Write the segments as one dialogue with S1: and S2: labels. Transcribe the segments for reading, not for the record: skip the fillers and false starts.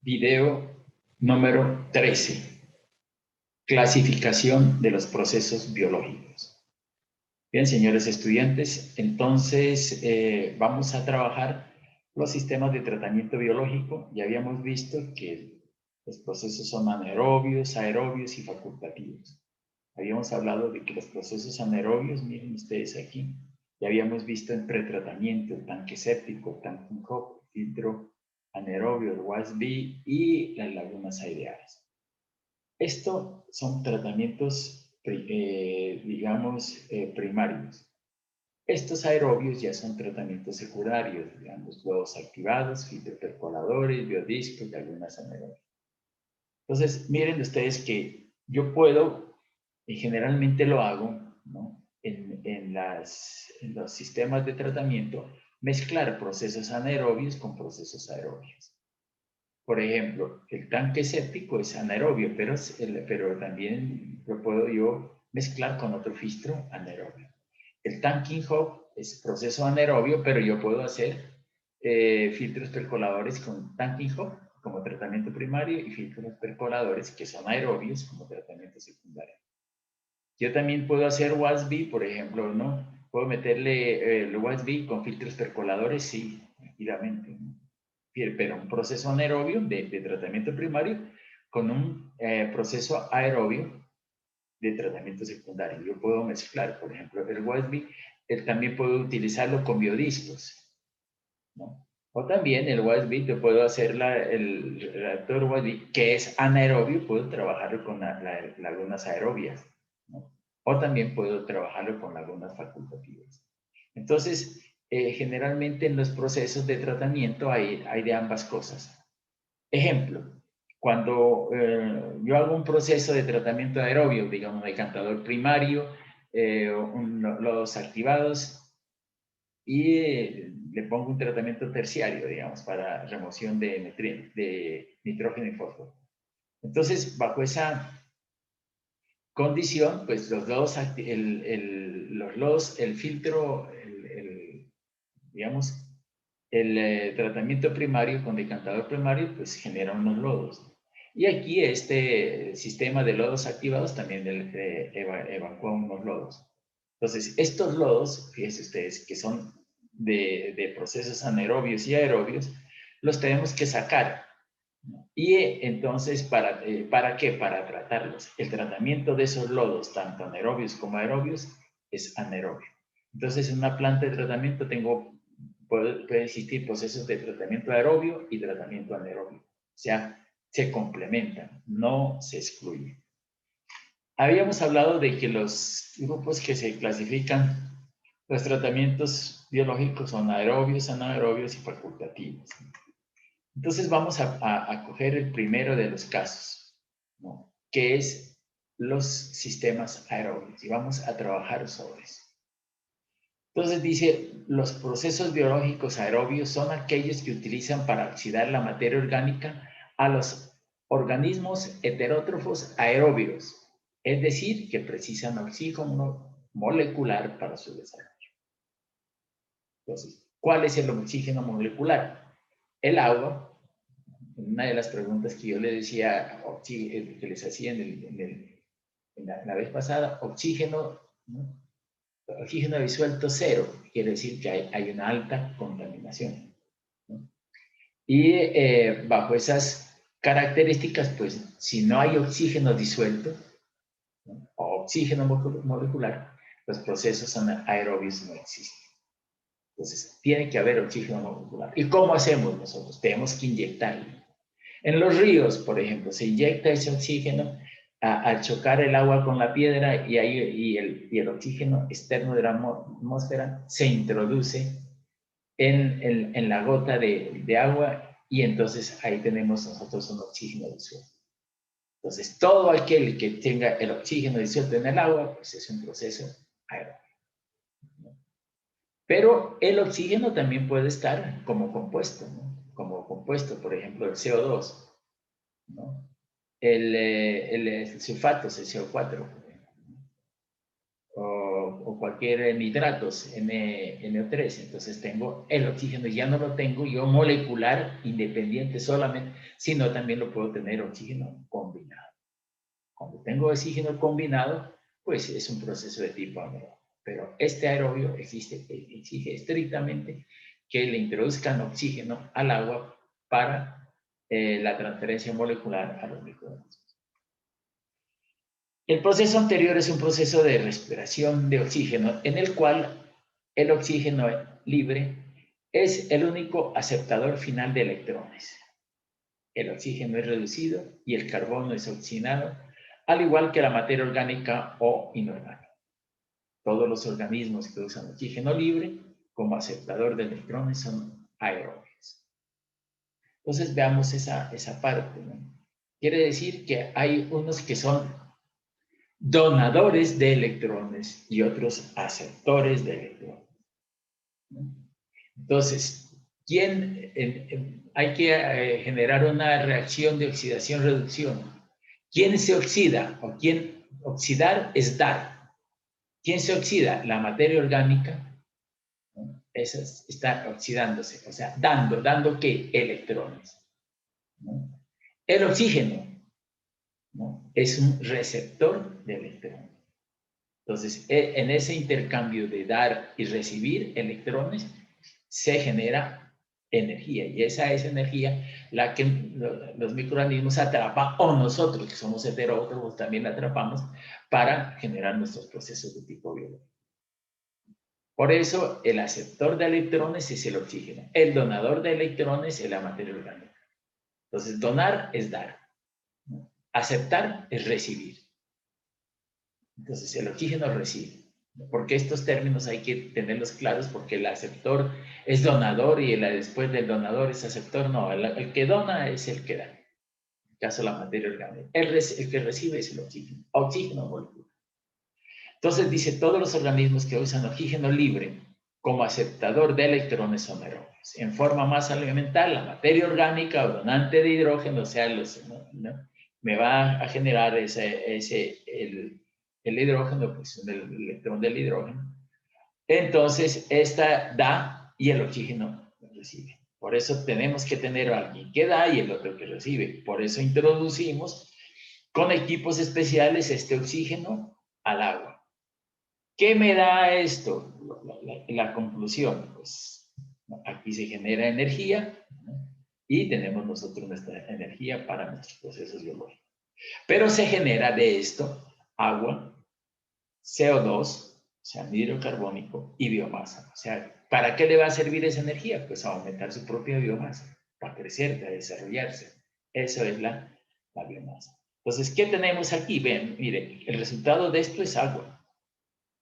S1: Video número 13. Clasificación de los procesos biológicos. Bien, señores estudiantes, entonces vamos a trabajar los sistemas de tratamiento biológico. Ya habíamos visto que los procesos son anaerobios, aerobios y facultativos. Habíamos hablado de que los procesos anaerobios, miren ustedes aquí, ya habíamos visto en pretratamiento, el tanque séptico, tanque Hope, filtro anaerobio, el WASB y las lagunas aireadas. Estos son tratamientos, digamos, primarios. Estos aerobios ya son tratamientos secundarios, digamos, lodos activados, filtropercoladores, biodiscos y lagunas anaerobias. Entonces, miren ustedes que yo puedo, y generalmente lo hago, ¿no? en los sistemas de tratamiento, mezclar procesos anaerobios con procesos aerobios. Por ejemplo, el tanque séptico es anaerobio, pero también lo puedo yo mezclar con otro filtro anaerobio. El tanking hub es proceso anaerobio, pero yo puedo hacer filtros percoladores con tanking hub como tratamiento primario y filtros percoladores que son aerobios como tratamiento secundario. Yo también puedo hacer WASB, por ejemplo, ¿no? Puedo meterle el WASB con filtros percoladores, sí, tranquilamente, ¿no? Pero un proceso anaerobio de tratamiento primario con un proceso aerobio de tratamiento secundario. Yo puedo mezclar, por ejemplo, el WASB, también puedo utilizarlo con biodiscos, ¿no? O también el WASB, yo puedo hacer el reactor WASB, que es anaerobio, puedo trabajarlo con lagunas aerobias, ¿no? O también puedo trabajarlo con lagunas facultativas. Entonces, generalmente en los procesos de tratamiento hay de ambas cosas. Ejemplo, cuando yo hago un proceso de tratamiento aerobio, digamos, decantador primario, lodos activados, y le pongo un tratamiento terciario, digamos, para remoción de nitrógeno y fósforo. Entonces, bajo esa condición, pues los lodos, el filtro, digamos, el tratamiento primario con decantador primario, pues genera unos lodos. Y aquí este sistema de lodos activados también evacúa unos lodos. Entonces, estos lodos, fíjense ustedes, que son de procesos anaerobios y aerobios, los tenemos que sacar. Y entonces, ¿para qué? Para tratarlos. El tratamiento de esos lodos, tanto anaerobios como aerobios, es anaerobio. Entonces, en una planta de tratamiento puede existir procesos de tratamiento aerobio y tratamiento anaerobio. O sea, se complementan, no se excluyen. Habíamos hablado de que los grupos que se clasifican, los tratamientos biológicos son aerobios, anaerobios y facultativos. Entonces vamos a coger el primero de los casos, ¿no? Que es los sistemas aerobios, y vamos a trabajar sobre eso. Entonces dice, los procesos biológicos aerobios son aquellos que utilizan para oxidar la materia orgánica a los organismos heterótrofos aerobios, es decir, que precisan oxígeno molecular para su desarrollo. Entonces, ¿cuál es el oxígeno molecular? El agua. Una de las preguntas que yo le decía, que les hacía en la vez pasada, oxígeno, ¿no? Oxígeno disuelto cero, quiere decir que hay una alta contaminación, ¿no? Y bajo esas características, pues si no hay oxígeno disuelto, ¿no? O oxígeno molecular, los procesos anaerobios no existen. Entonces, tiene que haber oxígeno molecular. ¿Y cómo hacemos nosotros? Tenemos que inyectarlo. En los ríos, por ejemplo, se inyecta ese oxígeno al chocar el agua con la piedra y el oxígeno externo de la atmósfera se introduce en la gota de agua y entonces ahí tenemos nosotros un oxígeno disuelto. Entonces, todo aquel que tenga el oxígeno disuelto en el agua, pues es un proceso aeróbico. Pero el oxígeno también puede estar como compuesto, ¿no? Como compuesto, por ejemplo, el CO2, ¿no? El sulfato, el CO4, o o cualquier nitratos, NO3. Entonces tengo el oxígeno, ya no lo tengo yo molecular, independiente solamente, sino también lo puedo tener oxígeno combinado. Cuando tengo oxígeno combinado, pues es un proceso de tipo anaerobio. Pero este aerobio exige estrictamente que le introduzcan oxígeno al agua para la transferencia molecular a los microorganismos. El proceso anterior es un proceso de respiración de oxígeno en el cual el oxígeno libre es el único aceptador final de electrones. El oxígeno es reducido y el carbono es oxigenado, al igual que la materia orgánica o inorgánica. Todos los organismos que usan oxígeno libre como aceptador de electrones son aerobios. Entonces veamos esa parte, ¿no? Quiere decir que hay unos que son donadores de electrones y otros aceptores de electrones. Entonces, hay que generar una reacción de oxidación-reducción. ¿Quién se oxida? O quién oxidar es dar. ¿Quién se oxida? La materia orgánica, ¿no? Esa está oxidándose, o sea, dando ¿qué? Electrones, ¿no? El oxígeno, ¿no? Es un receptor de electrones. Entonces, en ese intercambio de dar y recibir electrones, se genera energía. Y esa es energía la que los microorganismos atrapan, o nosotros, que somos heterótrofos, también la atrapamos para generar nuestros procesos de tipo biológico. Por eso, el aceptor de electrones es el oxígeno. El donador de electrones es la materia orgánica. Entonces, donar es dar. Aceptar es recibir. Entonces, el oxígeno recibe. Porque estos términos hay que tenerlos claros, porque el aceptor es donador y después del donador es aceptor. No, el que dona es el que da. En el caso de la materia orgánica. El que recibe es el oxígeno. Oxígeno molecular. Entonces dice, todos los organismos que usan oxígeno libre como aceptador de electrones son aerobios. En forma más elemental, la materia orgánica o donante de hidrógeno, o sea, me va a generar el hidrógeno, pues el electrón del hidrógeno. Entonces, esta da y el oxígeno recibe. Por eso tenemos que tener a alguien que da y el otro que recibe. Por eso introducimos con equipos especiales este oxígeno al agua. ¿Qué me da esto? La conclusión, pues aquí se genera energía, ¿no? Y tenemos nosotros nuestra energía para nuestros procesos biológicos. Pero se genera de esto agua, CO2, o sea, anhídrido carbónico y biomasa. O sea, ¿para qué le va a servir esa energía? Pues a aumentar su propia biomasa, para crecer, para desarrollarse. Eso es la biomasa. Entonces, ¿qué tenemos aquí? Ven, miren, el resultado de esto es agua.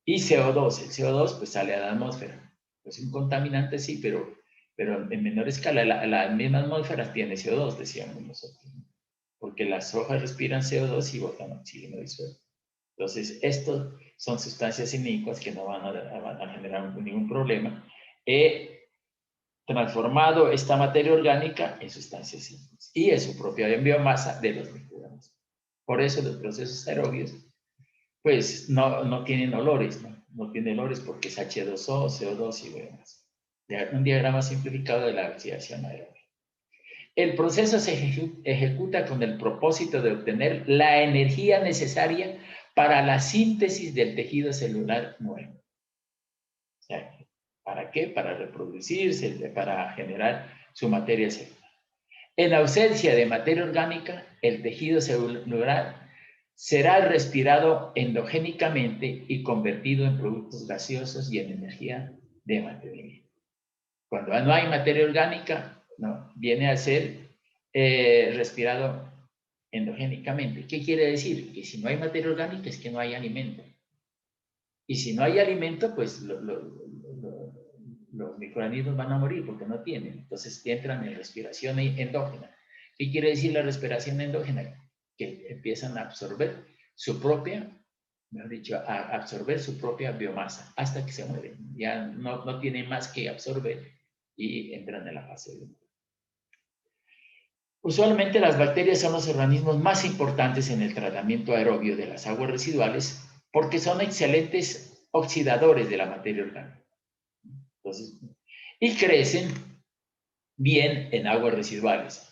S1: Y CO2, el CO2 pues sale a la atmósfera. Es un contaminante, sí, pero en menor escala. La misma atmósfera tiene CO2, decíamos nosotros, ¿no? Porque las hojas respiran CO2 y botan oxígeno del suelo. Entonces, estos son sustancias inicuas que no van a generar ningún problema. He transformado esta materia orgánica en sustancias inicuas y en su propia biomasa de los microorganismos. Por eso los procesos aerobios pues no tienen olores, ¿no? No tienen olores porque es H2O, CO2 y demás. Un diagrama simplificado de la oxidación aeróbica. El proceso se ejecuta con el propósito de obtener la energía necesaria para la síntesis del tejido celular nuevo. O sea, ¿para qué? Para reproducirse, para generar su materia celular. En ausencia de materia orgánica, el tejido celular será respirado endogénicamente y convertido en productos gaseosos y en energía de mantenimiento. Cuando no hay materia orgánica, ¿no? Viene a ser respirado endogénicamente. ¿Qué quiere decir? Que si no hay materia orgánica es que no hay alimento. Y si no hay alimento, pues los microorganismos van a morir porque no tienen. Entonces entran en respiración endógena. ¿Qué quiere decir la respiración endógena? Que empiezan a absorber su propia, mejor dicho, a absorber su propia biomasa hasta que se mueren. Ya no tienen más que absorber y entran en la fase de muerte. Usualmente las bacterias son los organismos más importantes en el tratamiento aerobio de las aguas residuales porque son excelentes oxidadores de la materia orgánica. Entonces, y crecen bien en aguas residuales,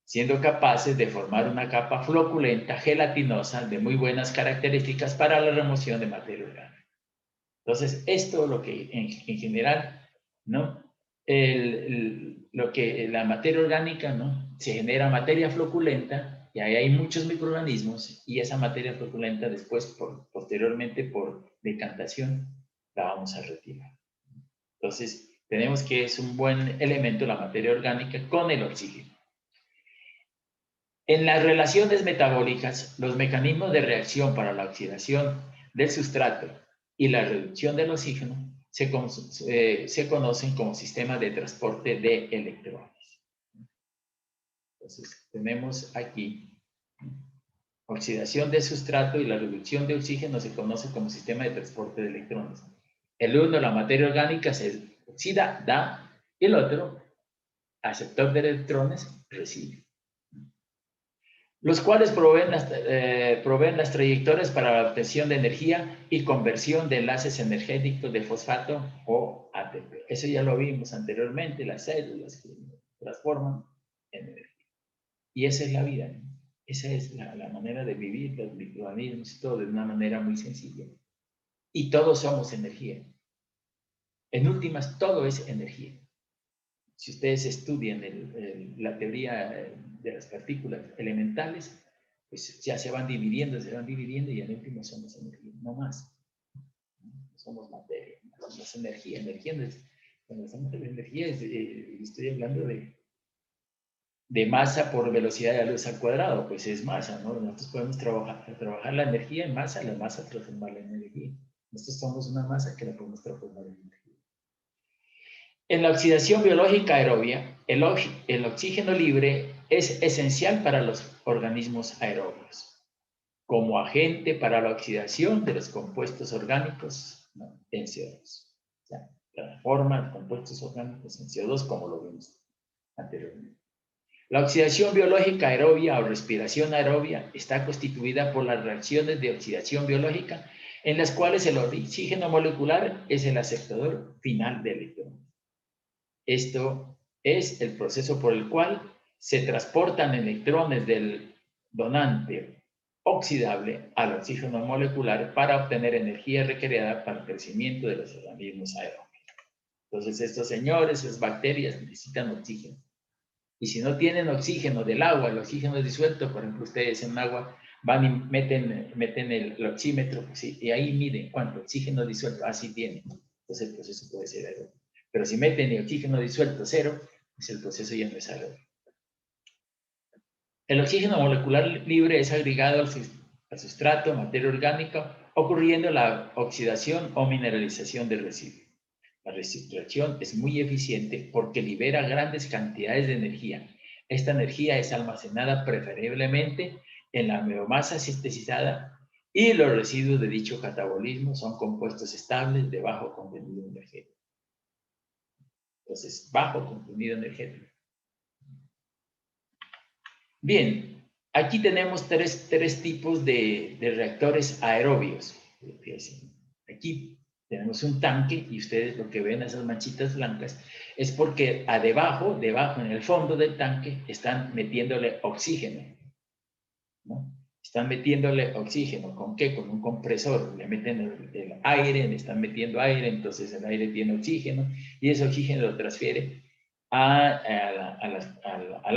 S1: siendo capaces de formar una capa floculenta, gelatinosa, de muy buenas características para la remoción de materia orgánica. Entonces, esto es lo que en general, ¿no? Lo que la materia orgánica, ¿no? Se genera materia floculenta y ahí hay muchos microorganismos y esa materia floculenta después, posteriormente por decantación, la vamos a retirar. Entonces, tenemos que es un buen elemento la materia orgánica con el oxígeno. En las relaciones metabólicas, los mecanismos de reacción para la oxidación del sustrato y la reducción del oxígeno se conocen como sistemas de transporte de electrones. Entonces, tenemos aquí oxidación del sustrato y la reducción de oxígeno se conoce como sistema de transporte de electrones. El uno, la materia orgánica, se oxida, da, y el otro, aceptor de electrones, recibe. Los cuales proveen las trayectorias para la obtención de energía y conversión de enlaces energéticos de fosfato o ATP. Eso ya lo vimos anteriormente, las células que transforman en energía. Y esa es la vida, ¿no? Esa es la manera de vivir los microorganismos y todo de una manera muy sencilla. Y todos somos energía. En últimas, todo es energía. Si ustedes estudian la teoría de las partículas elementales, pues ya se van dividiendo y en último somos energía, no más. No somos materia, no somos energía. Energía no es, cuando estamos de energía, estoy hablando de masa por velocidad de la luz al cuadrado, pues es masa, ¿no? Nosotros podemos trabajar la energía en masa, la masa transformarla en energía. Nosotros somos una masa que la podemos transformar en energía. En la oxidación biológica aerobia, el oxígeno libre es esencial para los organismos aerobios, como agente para la oxidación de los compuestos orgánicos, ¿no?, en CO2. O sea, transforma compuestos orgánicos en CO2 como lo vimos anteriormente. La oxidación biológica aerobia o respiración aerobia está constituida por las reacciones de oxidación biológica en las cuales el oxígeno molecular es el aceptador final del electrón. Esto es el proceso por el cual se transportan electrones del donante oxidable al oxígeno molecular para obtener energía requerida para el crecimiento de los organismos aerobios. Entonces, estos señores, esas bacterias necesitan oxígeno. Y si no tienen oxígeno del agua, el oxígeno es disuelto, por ejemplo, ustedes en agua van y meten el oxímetro, pues, y ahí miden cuánto oxígeno disuelto, así tienen. Entonces el proceso puede ser aeróbico. Pero si meten el oxígeno disuelto cero, pues el proceso ya no es aeróbico. El oxígeno molecular libre es agregado al sustrato, materia orgánica, ocurriendo la oxidación o mineralización del residuo. La reciclación es muy eficiente porque libera grandes cantidades de energía. Esta energía es almacenada preferiblemente en la biomasa sintetizada y los residuos de dicho catabolismo son compuestos estables de bajo contenido energético. Entonces, bajo contenido energético. Bien, aquí tenemos tres tipos de reactores aerobios. Aquí tenemos un tanque y ustedes lo que ven, esas manchitas blancas, es porque debajo en el fondo del tanque, están metiéndole oxígeno, ¿no? Están metiéndole oxígeno. ¿Con qué? Con un compresor. Le meten el aire, le están metiendo aire, entonces el aire tiene oxígeno y ese oxígeno lo transfiere al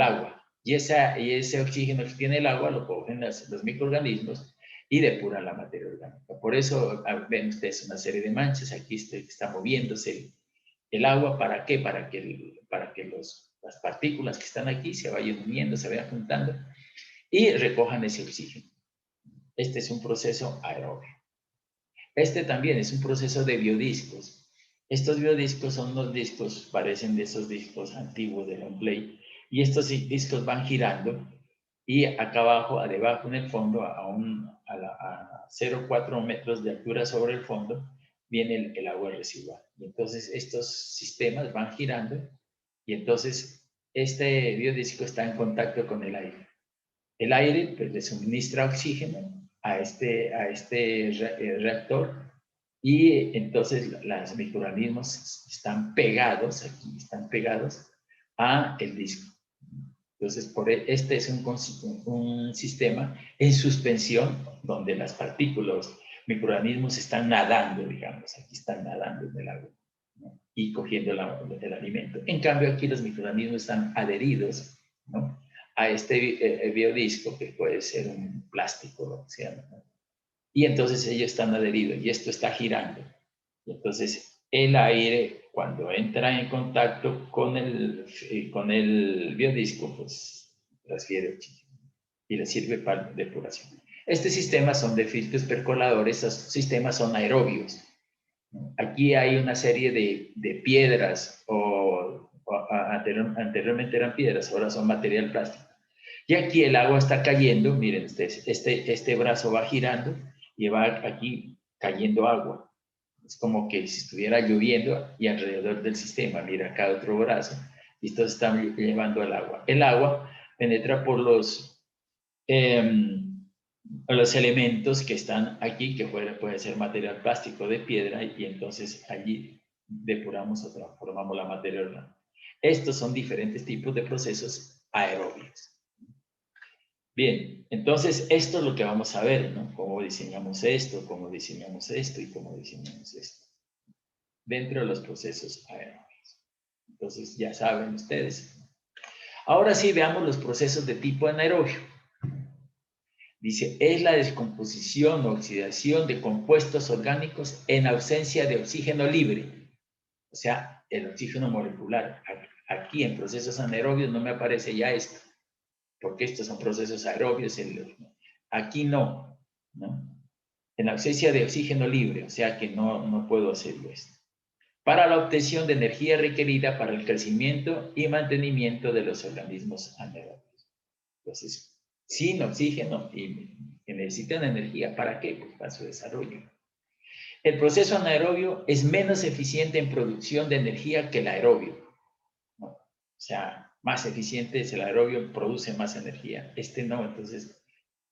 S1: agua. Y ese oxígeno que tiene el agua lo cogen los microorganismos y depuran la materia orgánica. Por eso ven ustedes una serie de manchas. Aquí está moviéndose el agua. ¿Para qué? Para que las partículas que están aquí se vayan uniendo, se vayan juntando y recojan ese oxígeno. Este es un proceso aeróbico. Este también es un proceso de biodiscos. Estos biodiscos son unos discos, parecen de esos discos antiguos de long play, y estos discos van girando y acá abajo, debajo en el fondo, a 0,4 metros de altura sobre el fondo, viene el agua residual. Y entonces estos sistemas van girando y entonces este biodisco está en contacto con el aire. El aire pues, le suministra oxígeno a este reactor Y entonces los microorganismos están pegados, aquí están pegados a el disco. Entonces, este es un sistema en suspensión donde las partículas, microorganismos están nadando, digamos, aquí están nadando en el agua, ¿no? Y cogiendo el alimento. En cambio, aquí los microorganismos están adheridos, ¿no?, a este biodisco, que puede ser un plástico, lo que sea, ¿no? Y entonces ellos están adheridos y esto está girando. Y entonces el aire, cuando entra en contacto con el biodisco, pues transfiere oxígeno y le sirve para depuración. Estos sistemas son de filtros percoladores, estos sistemas son aerobios. Aquí hay una serie de piedras, anteriormente eran piedras, ahora son material plástico. Y aquí el agua está cayendo, miren ustedes, este brazo va girando y va aquí cayendo agua. Es como que si estuviera lloviendo y alrededor del sistema, mira acá otro brazo, y esto está llevando el agua. El agua penetra por los elementos que están aquí, que puede ser material plástico de piedra, y entonces allí depuramos o transformamos la materia orgánica. Estos son diferentes tipos de procesos aeróbicos. Bien, entonces esto es lo que vamos a ver, ¿no? Cómo diseñamos esto y cómo diseñamos esto, dentro de los procesos aeróbicos. Entonces ya saben ustedes. Ahora sí, veamos los procesos de tipo anaerobio. Dice, es la descomposición o oxidación de compuestos orgánicos en ausencia de oxígeno libre. O sea, el oxígeno molecular. Aquí en procesos anaerobios no me aparece ya esto, porque estos son procesos aerobios. Aquí no, ¿no? En ausencia de oxígeno libre, o sea que no puedo hacerlo esto. Para la obtención de energía requerida para el crecimiento y mantenimiento de los organismos anaerobios. Entonces, sin oxígeno y que necesitan energía, ¿para qué? Pues para su desarrollo. El proceso anaerobio es menos eficiente en producción de energía que el aerobio, ¿no? O sea, más eficiente es el aerobio, produce más energía. Este no, entonces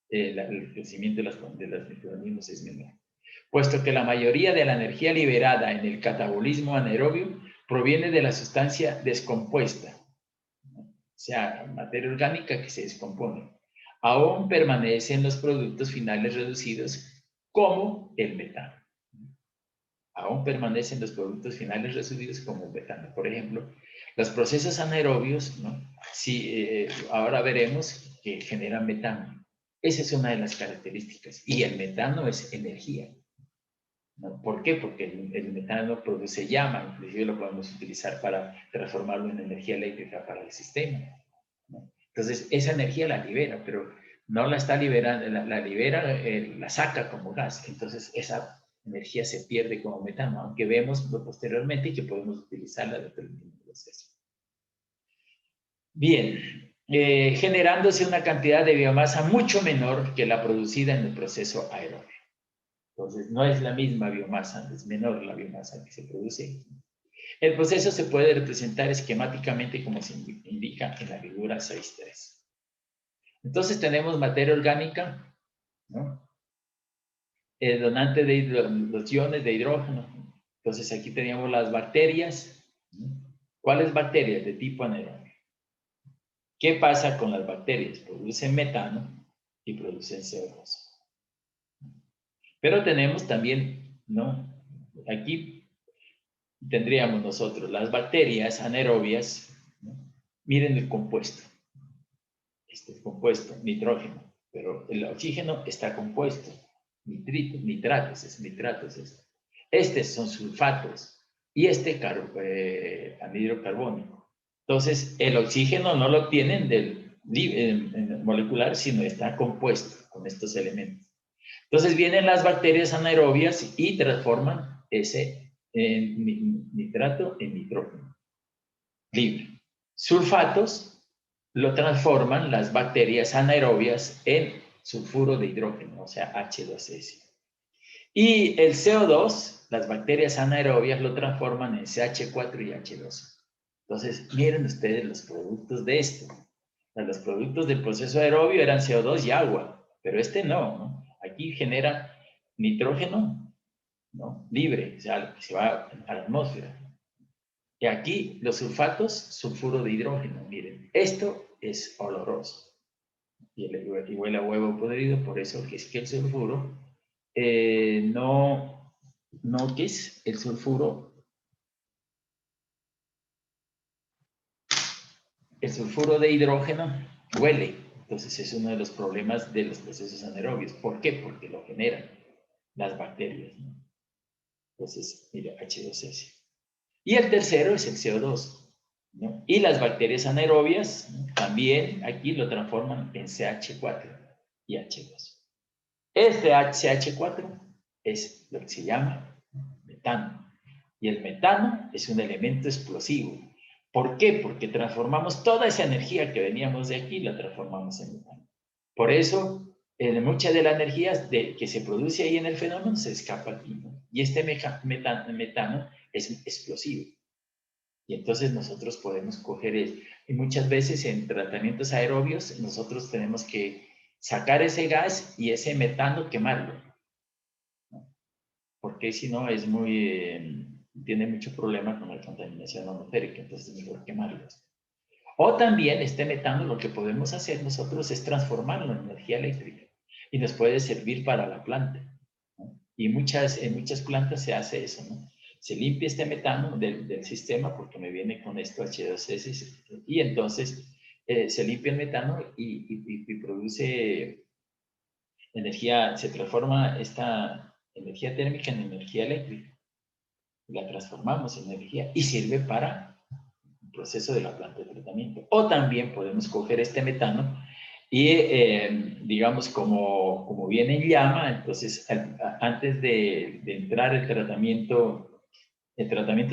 S1: el crecimiento de los microorganismos es menor. Puesto que la mayoría de la energía liberada en el catabolismo anaerobio proviene de la sustancia descompuesta, ¿no? O sea, materia orgánica que se descompone. Aún permanecen los productos finales reducidos como el metano. Aún permanecen los productos finales reducidos como el metano. Por ejemplo, los procesos anaerobios, ¿no? Sí, ahora veremos que generan metano. Esa es una de las características. Y el metano es energía, ¿no? ¿Por qué? Porque el metano produce llama, inclusive lo podemos utilizar para transformarlo en energía eléctrica para el sistema, ¿no? Entonces, esa energía la libera, pero no la está liberando, la libera, la saca como gas. Entonces, esa energía se pierde como metano, aunque vemos posteriormente que podemos utilizarla dentro del mismo proceso. Bien, generándose una cantidad de biomasa mucho menor que la producida en el proceso aeróbico. Entonces, no es la misma biomasa, es menor la biomasa que se produce. El proceso se puede representar esquemáticamente como se indica en la figura 6.3. Entonces, tenemos materia orgánica, ¿no? El donante de los iones de hidrógeno. Entonces, aquí teníamos las bacterias, ¿no? ¿Cuáles bacterias? De tipo anaerobio. ¿Qué pasa con las bacterias? Producen metano y producen CO2. Pero tenemos también, ¿no? Aquí tendríamos nosotros las bacterias anaerobias, ¿no? Miren el compuesto. Este compuesto, nitrógeno, pero el oxígeno está compuesto. Nitratos. Estos son sulfatos y anhidro carbónico. Entonces, el oxígeno no lo obtienen del molecular, sino está compuesto con estos elementos. Entonces vienen las bacterias anaerobias y transforman ese nitrato en nitrógeno libre. Sulfatos lo transforman las bacterias anaerobias en sulfuro de hidrógeno, o sea, H2S. Y el CO2, las bacterias anaerobias lo transforman en CH4 y H2. Entonces, miren ustedes los productos de esto. Los productos del proceso aerobio eran CO2 y agua, pero este no, ¿no? Aquí genera nitrógeno, ¿no? Libre, o sea, se va a la atmósfera. Y aquí los sulfatos, sulfuro de hidrógeno, miren, esto es oloroso y huele a huevo podrido, por eso que es que el sulfuro no que es el sulfuro de hidrógeno huele. Entonces es uno de los problemas de los procesos anaerobios. ¿Por qué? Porque lo generan las bacterias, ¿no? Entonces, mira, H2S. Y el tercero es el CO2, ¿no? Y las bacterias anaerobias, ¿no?, también aquí lo transforman en CH4 y H2. Este CH4 es lo que se llama metano. Y el metano es un elemento explosivo. ¿Por qué? Porque transformamos toda esa energía que veníamos de aquí, la transformamos en metano. Por eso, mucha de la energía que se produce ahí en el fenómeno se escapa aquí, ¿no? Y este metano es explosivo. Y entonces nosotros podemos coger y muchas veces en tratamientos aerobios nosotros tenemos que sacar ese gas y ese metano quemarlo, ¿no? Porque si no es tiene mucho problema con la contaminación atmosférica, entonces es mejor quemarlos. O también este metano lo que podemos hacer nosotros es transformarlo en energía eléctrica y nos puede servir para la planta, ¿no? Y en muchas plantas se hace eso, ¿no? Se limpia este metano del sistema porque me viene con esto H2S y entonces se limpia el metano y produce energía, se transforma esta energía térmica en energía eléctrica. La transformamos en energía y sirve para el proceso de la planta de tratamiento. O también podemos coger este metano y, digamos, como viene en llama, entonces antes de entrar el tratamiento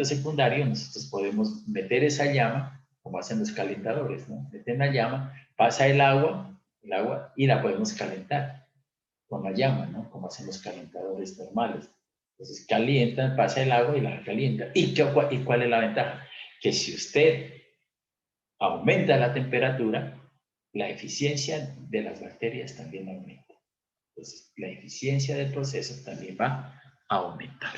S1: secundario, nosotros podemos meter esa llama, como hacen los calentadores, ¿no? Meten la llama, pasa el agua y la podemos calentar con la llama, ¿no? Como hacen los calentadores normales. Entonces calientan, pasa el agua y la calienta. ¿Y cuál es la ventaja? Que si usted aumenta la temperatura, la eficiencia de las bacterias también aumenta. Entonces, la eficiencia del proceso también va a aumentar.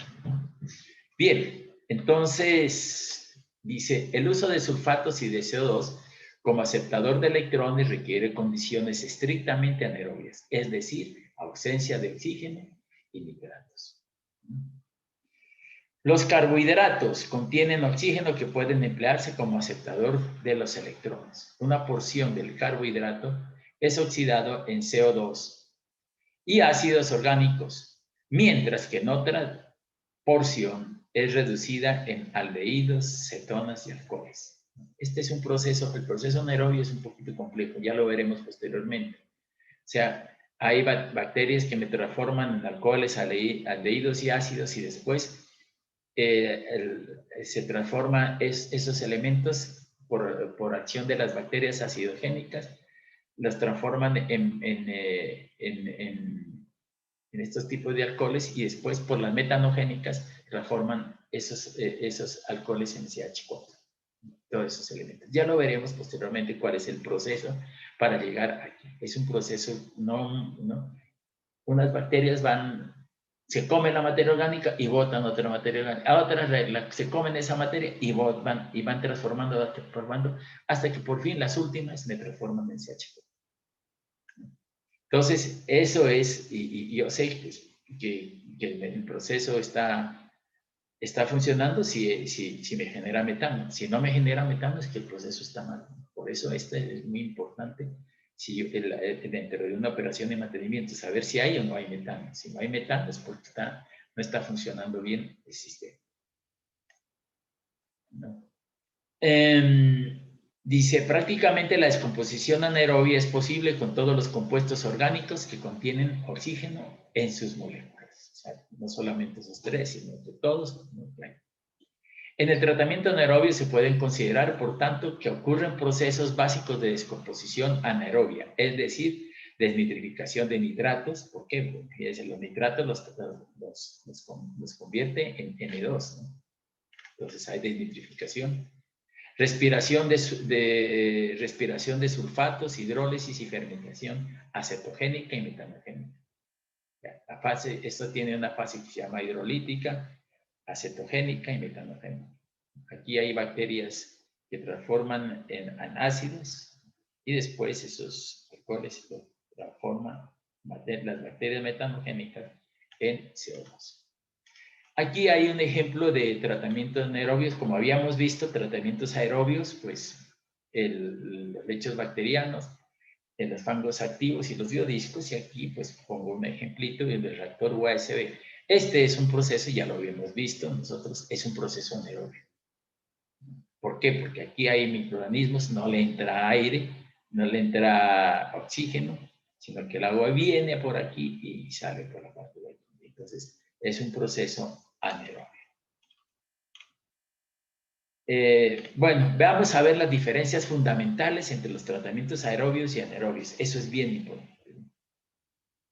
S1: Bien, entonces, dice, el uso de sulfatos y de CO2 como aceptador de electrones requiere condiciones estrictamente anaerobias, es decir, ausencia de oxígeno y nitratos. Los carbohidratos contienen oxígeno que pueden emplearse como aceptador de los electrones. Una porción del carbohidrato es oxidado en CO2 y ácidos orgánicos, mientras que en otra porción es reducida en aldehídos, cetonas y alcoholes. Este es un proceso, el proceso anaerobio es un poquito complejo, ya lo veremos posteriormente. O sea, hay bacterias que me transforman en alcoholes, aldehídos y ácidos y después se transforman esos elementos por acción de las bacterias acidogénicas, las transforman en estos tipos de alcoholes y después por las metanogénicas transforman esos alcoholes en CH4. Todos esos elementos. Ya lo veremos posteriormente cuál es el proceso para llegar aquí. Es un proceso, no unas bacterias se comen la materia orgánica y botan otra materia orgánica. A otras se comen esa materia y van transformando hasta que por fin las últimas me transforman en CH4. Entonces, eso es, y yo sé que el proceso está funcionando si me genera metano. Si no me genera metano es que el proceso está mal. Por eso este es muy importante dentro de una operación de mantenimiento, saber si hay o no hay metano. Si no hay metano es porque no está funcionando bien el sistema, ¿no? Dice, prácticamente la descomposición anaerobia es posible con todos los compuestos orgánicos que contienen oxígeno en sus moléculas. O sea, no solamente esos tres, sino de todos. En el tratamiento anaerobio se pueden considerar, por tanto, que ocurren procesos básicos de descomposición anaerobia, es decir, desnitrificación de nitratos. ¿Por qué? Porque los nitratos los convierte en N2, ¿no? Entonces hay desnitrificación. Respiración de sulfatos, hidrólisis y fermentación acetogénica y metanogénica. fase, esto tiene una fase que se llama hidrolítica, acetogénica y metanogénica. Aquí hay bacterias que transforman en ácidos y después esos alcoholes lo transforman las bacterias metanogénicas en CO2. Aquí hay un ejemplo de tratamientos anaerobios. Como habíamos visto, tratamientos aerobios, pues los lechos bacterianos, los fangos activos y los biodiscos, y aquí pues pongo un ejemplito del reactor USB. Este es un proceso, ya lo habíamos visto nosotros, es un proceso anaerobio. ¿Por qué? Porque aquí hay microorganismos, no le entra aire, no le entra oxígeno, sino que el agua viene por aquí y sale por la parte de aquí. Entonces, es un proceso anaerobio. Bueno, vamos a ver las diferencias fundamentales entre los tratamientos aerobios y anaerobios. Eso es bien importante.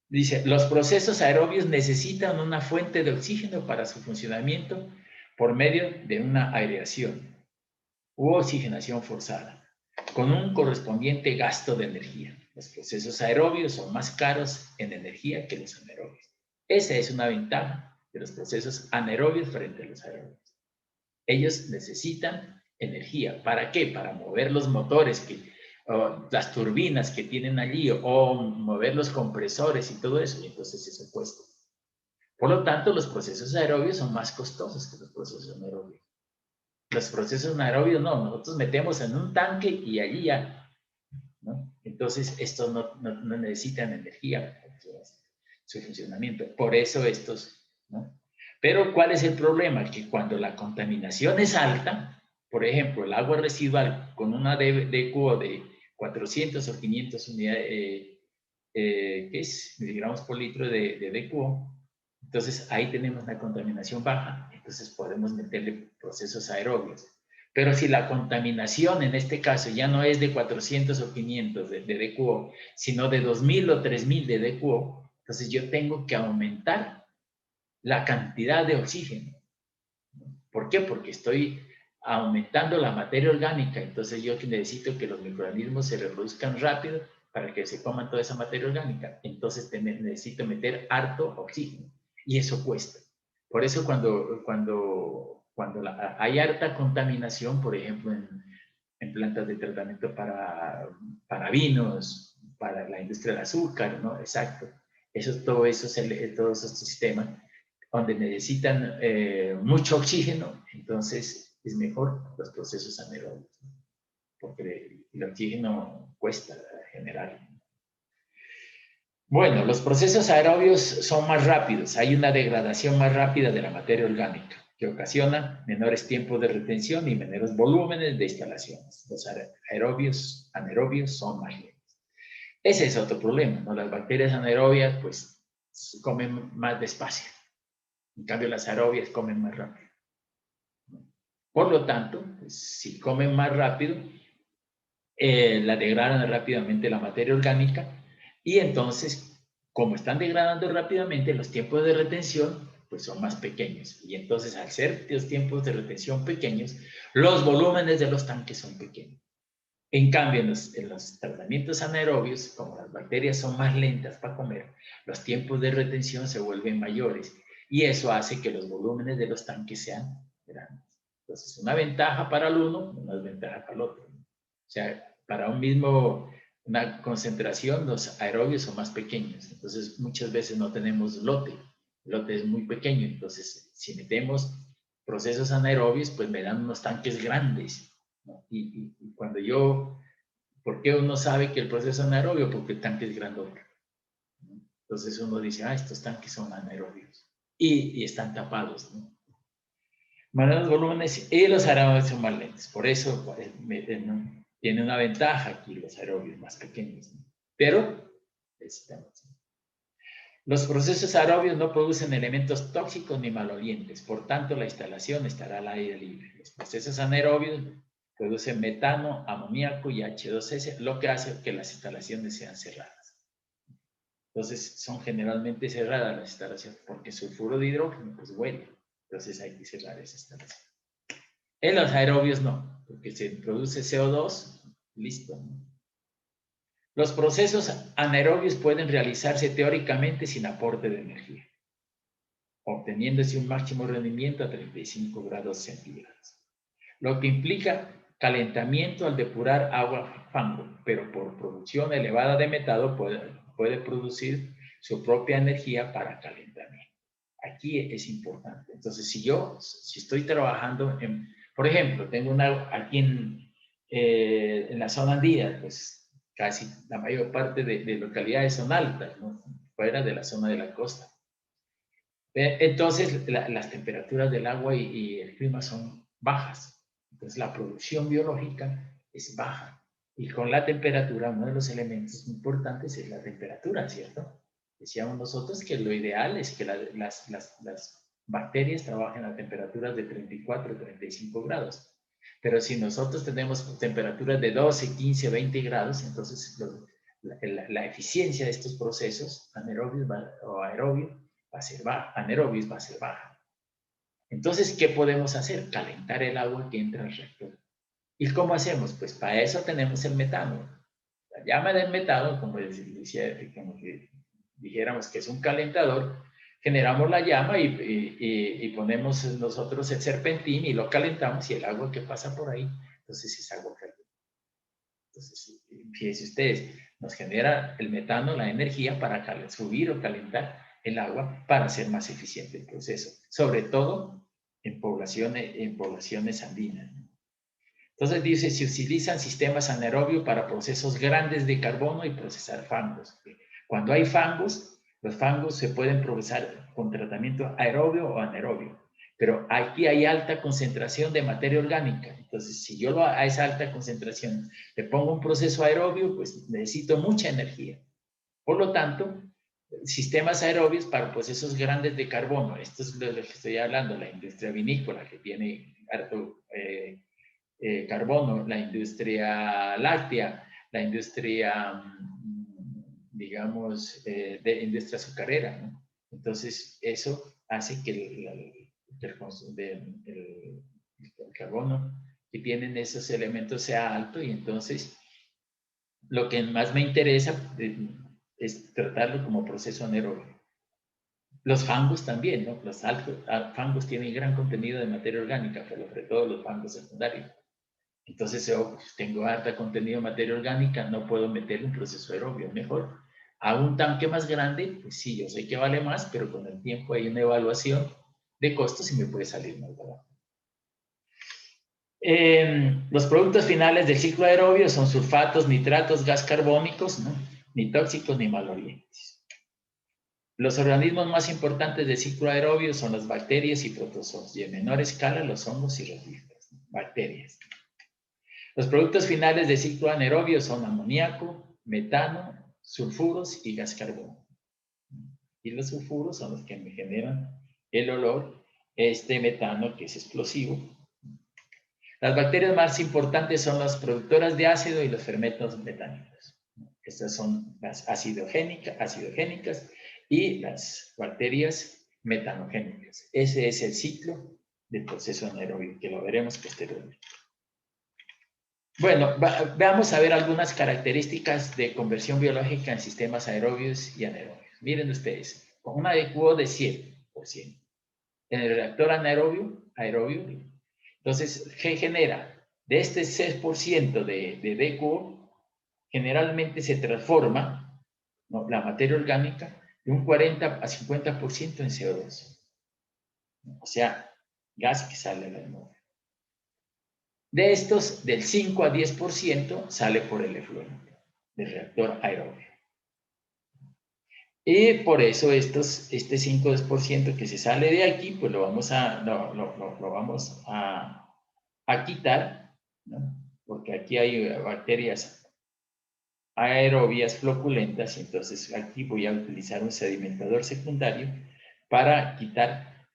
S1: Dice, los procesos aerobios necesitan una fuente de oxígeno para su funcionamiento por medio de una aireación u oxigenación forzada, con un correspondiente gasto de energía. Los procesos aerobios son más caros en energía que los anaerobios. Esa es una ventaja de los procesos anaerobios frente a los aerobios. Ellos necesitan energía. ¿Para qué? Para mover los motores, las turbinas que tienen allí, o mover los compresores y todo eso, y entonces eso cuesta. Por lo tanto, los procesos aerobios son más costosos que los procesos anaerobios. Los procesos anaerobios no, nosotros metemos en un tanque y allí ya, ¿no? Entonces, estos no necesitan energía para su funcionamiento. Por eso estos, ¿no? Pero, ¿cuál es el problema? Que cuando la contaminación es alta, por ejemplo, el agua residual con una DQO de 400 o 500 unidades, ¿qué es? Miligramos por litro de DQO, entonces ahí tenemos una contaminación baja, entonces podemos meterle procesos aerobios. Pero si la contaminación en este caso ya no es de 400 o 500 de DQO, sino de 2000 o 3000 de DQO, entonces yo tengo que aumentar la cantidad de oxígeno. ¿Por qué? Porque estoy aumentando la materia orgánica, entonces yo necesito que los microorganismos se reproduzcan rápido para que se coman toda esa materia orgánica. Entonces necesito meter harto oxígeno y eso cuesta. Por eso cuando hay harta contaminación, por ejemplo, en plantas de tratamiento para vinos, para la industria del azúcar, ¿no? Exacto. Todos esos sistemas donde necesitan mucho oxígeno, entonces es mejor los procesos anaerobios, porque el oxígeno cuesta generar. Bueno, los procesos aerobios son más rápidos, hay una degradación más rápida de la materia orgánica, que ocasiona menores tiempos de retención y menores volúmenes de instalaciones. Los anaerobios son más lentos. Ese es otro problema, ¿no? Las bacterias anaerobias, pues, comen más despacio. En cambio, las aerobias comen más rápido. Por lo tanto, pues, si comen más rápido, la degradan rápidamente la materia orgánica y entonces, como están degradando rápidamente, los tiempos de retención pues son más pequeños. Y entonces, al ser los tiempos de retención pequeños, los volúmenes de los tanques son pequeños. En cambio, en los tratamientos anaerobios, como las bacterias son más lentas para comer, los tiempos de retención se vuelven mayores y eso hace que los volúmenes de los tanques sean grandes. Entonces, una ventaja para el uno, una desventaja para el otro. O sea, para una concentración, los aerobios son más pequeños. Entonces, muchas veces no tenemos lote. El lote es muy pequeño. Entonces, si metemos procesos anaerobios, pues me dan unos tanques grandes. ¿No? Y cuando ¿por qué uno sabe que el proceso es anaerobio? Porque el tanque es grandote. Entonces uno dice, estos tanques son anaerobios. Y están tapados, ¿no? Menores volúmenes y los aerobios son más lentos. Por eso ¿no? Tiene una ventaja aquí los aerobios más pequeños, ¿no? Pero los procesos aerobios no producen elementos tóxicos ni malolientes. Por tanto, la instalación estará al aire libre. Los procesos anaerobios producen metano, amoníaco y H2S, lo que hace que las instalaciones sean cerradas. Entonces, son generalmente cerradas las instalaciones porque sulfuro de hidrógeno pues huele. Entonces, hay que cerrar esa instalación. En los aerobios no, porque se produce CO2, listo, ¿no? Los procesos anaerobios pueden realizarse teóricamente sin aporte de energía, obteniéndose un máximo rendimiento a 35 grados centígrados, lo que implica calentamiento al depurar agua-fango, pero por producción elevada de metano puede producir su propia energía para calentamiento. Aquí es importante. Entonces, si estoy trabajando por ejemplo, tengo aquí en la zona andina, pues casi la mayor parte de localidades son altas, ¿no? Fuera de la zona de la costa. Entonces, las temperaturas del agua y el clima son bajas. Entonces, la producción biológica es baja. Y con la temperatura, uno de los elementos importantes es la temperatura, ¿cierto? Decíamos nosotros que lo ideal es que las bacterias trabajen a temperaturas de 34 35 grados. Pero si nosotros tenemos temperaturas de 12, 15, 20 grados, entonces la eficiencia de estos procesos anaerobios o aerobios va a ser baja, anaerobios va a ser baja. Entonces, ¿qué podemos hacer? Calentar el agua que entra al reactor. ¿Y cómo hacemos? Pues para eso tenemos el metano. La llama del metano, como que dijéramos que es un calentador, generamos la llama y ponemos nosotros el serpentín y lo calentamos y el agua que pasa por ahí, entonces es agua caliente. Entonces, fíjense ustedes, nos genera el metano la energía para subir o calentar el agua para hacer más eficiente el proceso, sobre todo en poblaciones andinas. Entonces dice, se utilizan sistemas anaerobios para procesos grandes de carbono y procesar fangos. Cuando hay fangos, los fangos se pueden procesar con tratamiento aerobio o anaerobio. Pero aquí hay alta concentración de materia orgánica. Entonces, si yo a esa alta concentración le pongo un proceso aerobio, pues necesito mucha energía. Por lo tanto, sistemas aerobios para procesos grandes de carbono. Esto es de lo que estoy hablando, la industria vinícola, que tiene harto carbono, la industria láctea, la industria, digamos, de industria azucarera, ¿no? Entonces, eso hace que el carbono que tienen esos elementos sea alto y entonces lo que más me interesa es tratarlo como proceso anaerobio. Los fangos también, ¿no? Los fangos tienen gran contenido de materia orgánica, pero sobre todo los fangos secundarios. Entonces, yo tengo alta contenido de materia orgánica, no puedo meter un proceso aerobio, mejor. A un tanque más grande, pues sí, yo sé que vale más, pero con el tiempo hay una evaluación de costos y me puede salir más barato. Los productos finales del ciclo aerobio son sulfatos, nitratos, gas carbónicos, ¿no? Ni tóxicos ni malolientes. Los organismos más importantes del ciclo aerobio son las bacterias y protozoos, y en menor escala los hongos y rotíferos, bacterias. Los productos finales del ciclo anaerobio son amoníaco, metano, sulfuros y gas carbónico. Y los sulfuros son los que me generan el olor, metano que es explosivo. Las bacterias más importantes son las productoras de ácido y los fermentos metánicos. Estas son las acidogénicas y las bacterias metanogénicas. Ese es el ciclo del proceso anaerobio, que lo veremos posteriormente. Bueno, veamos a ver algunas características de conversión biológica en sistemas aerobios y anaerobios. Miren ustedes, con una DQO de 100%. En el reactor anaerobio, entonces, ¿qué genera? De este 6% de DQO, generalmente se transforma, ¿no?, la materia orgánica de un 40 a 50% en CO2. O sea, gas que sale a la atmósfera. De estos, del 5 a 10% sale por el efluente del reactor aerobio. Y por eso este 5% que se sale de aquí, pues lo vamos a quitar, ¿no? Porque aquí hay bacterias aerobias floculentas, y entonces aquí voy a utilizar un sedimentador secundario para quitar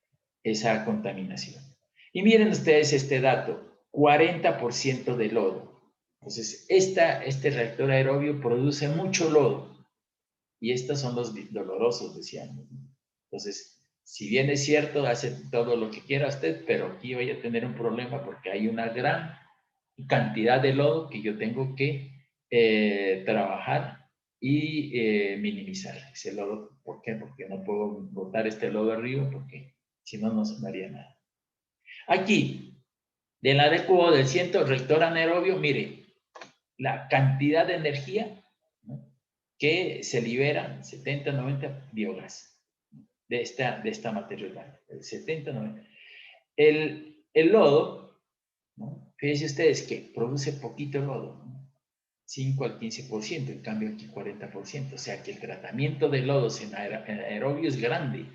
S1: esa contaminación. Y miren ustedes este dato, 40% de lodo. Entonces, este reactor aerobio produce mucho lodo. Y estos son los dolorosos, decíamos. Entonces, si bien es cierto, hace todo lo que quiera usted, pero aquí voy a tener un problema porque hay una gran cantidad de lodo que yo tengo que trabajar y minimizar ese lodo. ¿Por qué? Porque no puedo botar este lodo arriba porque si no, no se me haría nada. Aquí, del ADQO del ciento rector anaerobio, mire, la cantidad de energía, ¿no?, que se libera, 70, 90 biogás de esta materia orgánica, el 70, 90. El lodo, ¿no?, fíjense ustedes que produce poquito lodo, ¿no?, 5 al 15%, en cambio aquí 40%, o sea que el tratamiento de lodos en aerobio es grande,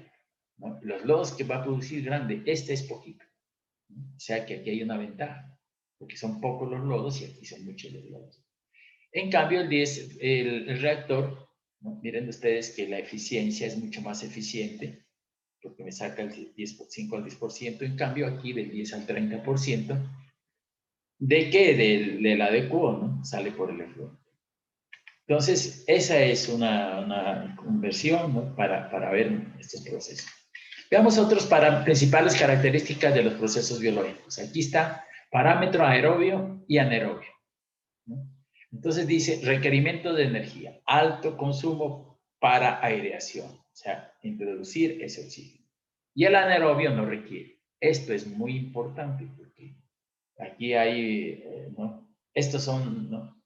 S1: ¿no? Los lodos que va a producir grande, este es poquito, ¿no? O sea que aquí hay una ventaja, porque son pocos los lodos y aquí son muchos los lodos. En cambio, el reactor, ¿no?, miren ustedes que la eficiencia es mucho más eficiente, porque me saca el 5 al 10%, en cambio aquí del 10 al 30%, ¿de qué? Del adecuado, ¿no?, sale por el efluente. Entonces, esa es una conversión, ¿no?, para ver estos procesos. Veamos otros principales características de los procesos biológicos. Aquí está parámetro aerobio y anaerobio, ¿no? Entonces dice requerimiento de energía, alto consumo para aireación, o sea, introducir ese oxígeno. Y el anaerobio no requiere. Esto es muy importante porque aquí hay, ¿no?, estos son, ¿no?,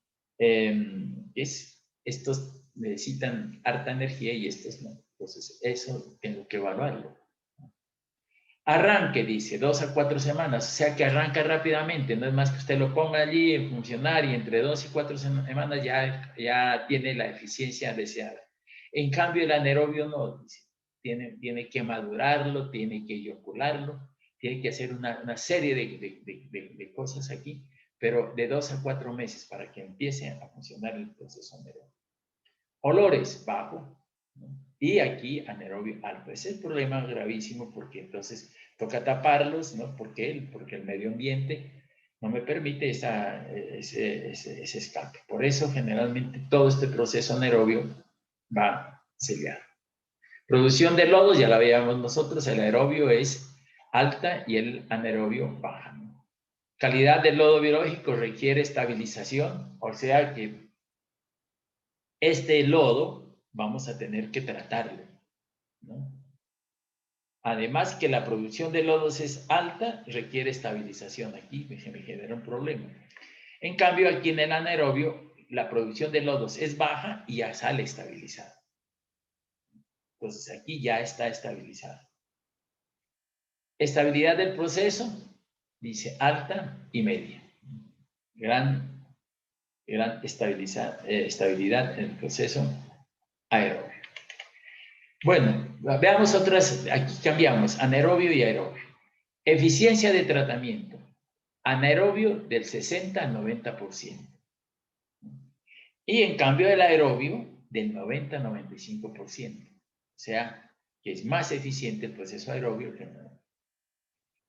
S1: estos necesitan harta energía y estos no. Entonces, eso tengo que evaluarlo. Arranque, dice, 2 a 4 semanas, o sea que arranca rápidamente, no es más que usted lo ponga allí en funcionar y entre 2 y 4 semanas ya tiene la eficiencia deseada. En cambio, el anaerobio no, dice, tiene que madurarlo, tiene que inocularlo, tiene que hacer una serie de cosas aquí, pero de 2 a 4 meses para que empiece a funcionar el proceso anaerobio. Olores, bajo, ¿no? Y aquí anaerobio alto. Ese es el problema gravísimo porque entonces toca taparlos, ¿no? Porque el medio ambiente no me permite ese escape. Por eso generalmente todo este proceso anaerobio va sellado. Producción de lodos, ya la veíamos nosotros, el aerobio es alta y el anaerobio baja, ¿no? Calidad del lodo biológico requiere estabilización, o sea que este lodo vamos a tener que tratarlo, ¿no? Además que la producción de lodos es alta, requiere estabilización. Aquí me genera un problema. En cambio, aquí en el anaerobio, la producción de lodos es baja y ya sale estabilizada. Entonces, aquí ya está estabilizada. Estabilidad del proceso, dice alta y media. Gran estabilidad en el proceso aerobio. Bueno, veamos otras, aquí cambiamos, anaerobio y aerobio. Eficiencia de tratamiento, anaerobio del 60 al 90%. Y en cambio el aerobio del 90 al 95%. O sea, que es más eficiente el proceso aerobio que el anaerobio.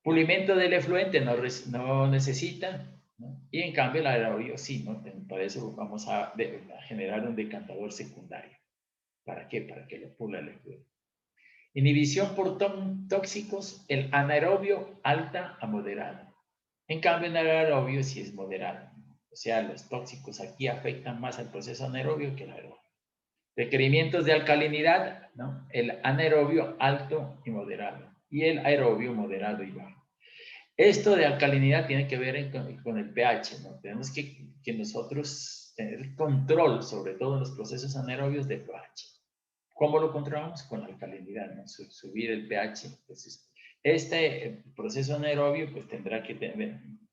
S1: Pulimento del efluente no necesita, ¿no? Y en cambio el aerobio sí, ¿no? Para eso vamos a generar un decantador secundario. ¿Para qué? Para que lo pula el efluente. Inhibición por tóxicos, el anaerobio alta a moderada. En cambio, el aerobio sí es moderado. O sea, los tóxicos aquí afectan más al proceso anaerobio que el aerobio. Requerimientos de alcalinidad, ¿no? El anaerobio alto y moderado. Y el aerobio moderado y bajo. Esto de alcalinidad tiene que ver con el pH, ¿no? Tenemos que nosotros tener control, sobre todo en los procesos anaerobios, de pH. ¿Cómo lo controlamos? Con la alcalinidad, ¿no? Subir el pH. Entonces, este proceso anaerobio pues tendrá que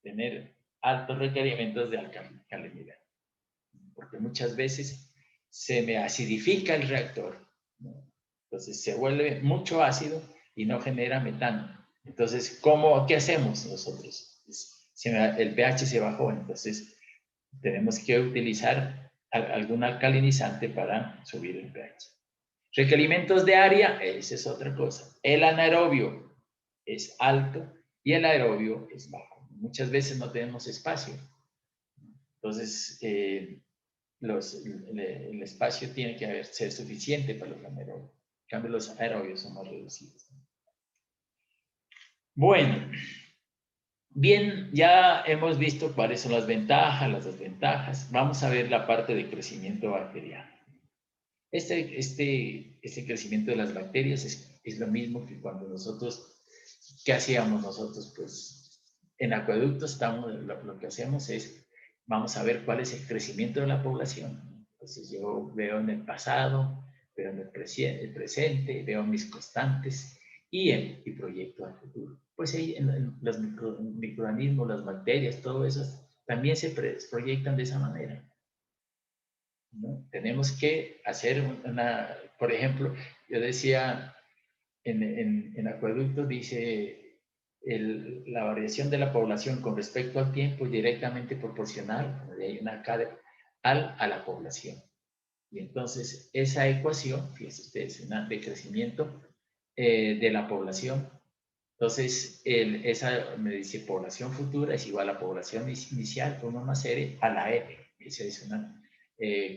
S1: tener altos requerimientos de alcalinidad. Porque muchas veces se me acidifica el reactor, ¿no? Entonces se vuelve mucho ácido y no genera metano. Entonces, ¿qué hacemos nosotros? El pH se bajó, entonces tenemos que utilizar algún alcalinizante para subir el pH. Requerimientos de área, esa es otra cosa. El anaerobio es alto y el aerobio es bajo. Muchas veces no tenemos espacio. Entonces, el espacio tiene que ser suficiente para los anaerobios. En cambio, los aerobios son más reducidos. Bueno, Bien, ya hemos visto cuáles son las ventajas, las desventajas. Vamos a ver la parte de crecimiento bacteriano. Este crecimiento de las bacterias es lo mismo que cuando nosotros, ¿qué hacíamos nosotros? Pues en acueductos lo que hacemos es, vamos a ver cuál es el crecimiento de la población. Entonces yo veo en el pasado, veo en el presente, veo mis constantes y proyecto al futuro. Pues ahí en los microorganismos, las bacterias, todo eso también se proyectan de esa manera, ¿no? Tenemos que hacer por ejemplo, yo decía, en acueducto dice, la variación de la población con respecto al tiempo es directamente proporcional, hay una a la población. Y entonces esa ecuación, fíjense ustedes, una de crecimiento de la población. Entonces, esa me dice población futura es igual a población inicial, 1 más R a la F. Esa es una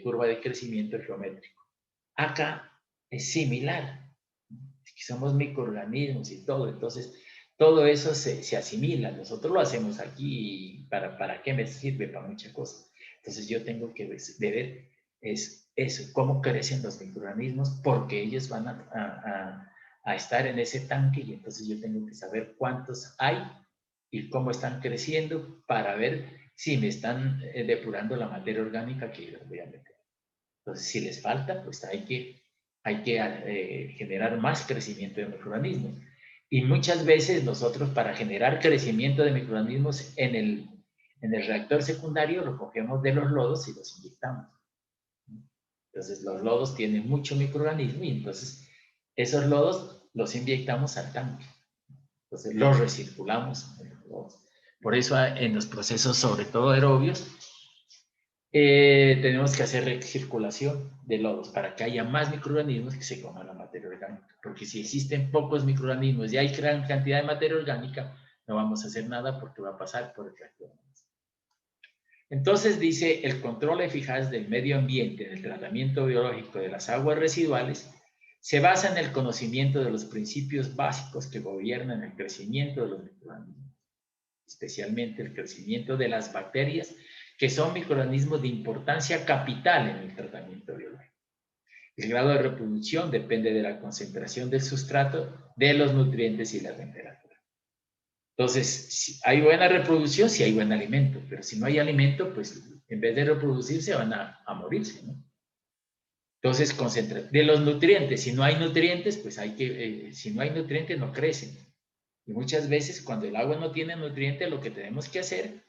S1: curva de crecimiento geométrico. Acá es similar. Somos microorganismos y todo, entonces todo eso se asimila. Nosotros lo hacemos aquí y ¿para qué me sirve? Para muchas cosas. Entonces yo tengo que ver es eso, cómo crecen los microorganismos, porque ellos van a estar en ese tanque y entonces yo tengo que saber cuántos hay y cómo están creciendo para ver si me están depurando la materia orgánica que yo les voy a meter. Entonces, si les falta, pues hay que generar más crecimiento de microorganismos. Y muchas veces nosotros para generar crecimiento de microorganismos en el reactor secundario lo cogemos de los lodos y los inyectamos. Entonces, los lodos tienen mucho microorganismo y entonces esos lodos los inyectamos al tanque. Entonces, los recirculamos en los lodos. Por eso en los procesos, sobre todo aerobios, tenemos que hacer recirculación de lodos para que haya más microorganismos que se coman la materia orgánica. Porque si existen pocos microorganismos y hay gran cantidad de materia orgánica, no vamos a hacer nada porque va a pasar por el reactor. Entonces dice, el control eficaz del medio ambiente en el tratamiento biológico de las aguas residuales se basa en el conocimiento de los principios básicos que gobiernan el crecimiento de los microorganismos, especialmente el crecimiento de las bacterias, que son microorganismos de importancia capital en el tratamiento biológico. El grado de reproducción depende de la concentración del sustrato, de los nutrientes y la temperatura. Entonces, si hay buena reproducción, si hay buen alimento, pero si no hay alimento, pues en vez de reproducirse van a morirse, ¿no? Entonces, de los nutrientes, si no hay nutrientes, pues si no hay nutrientes no crecen. Y muchas veces cuando el agua no tiene nutrientes, lo que tenemos que hacer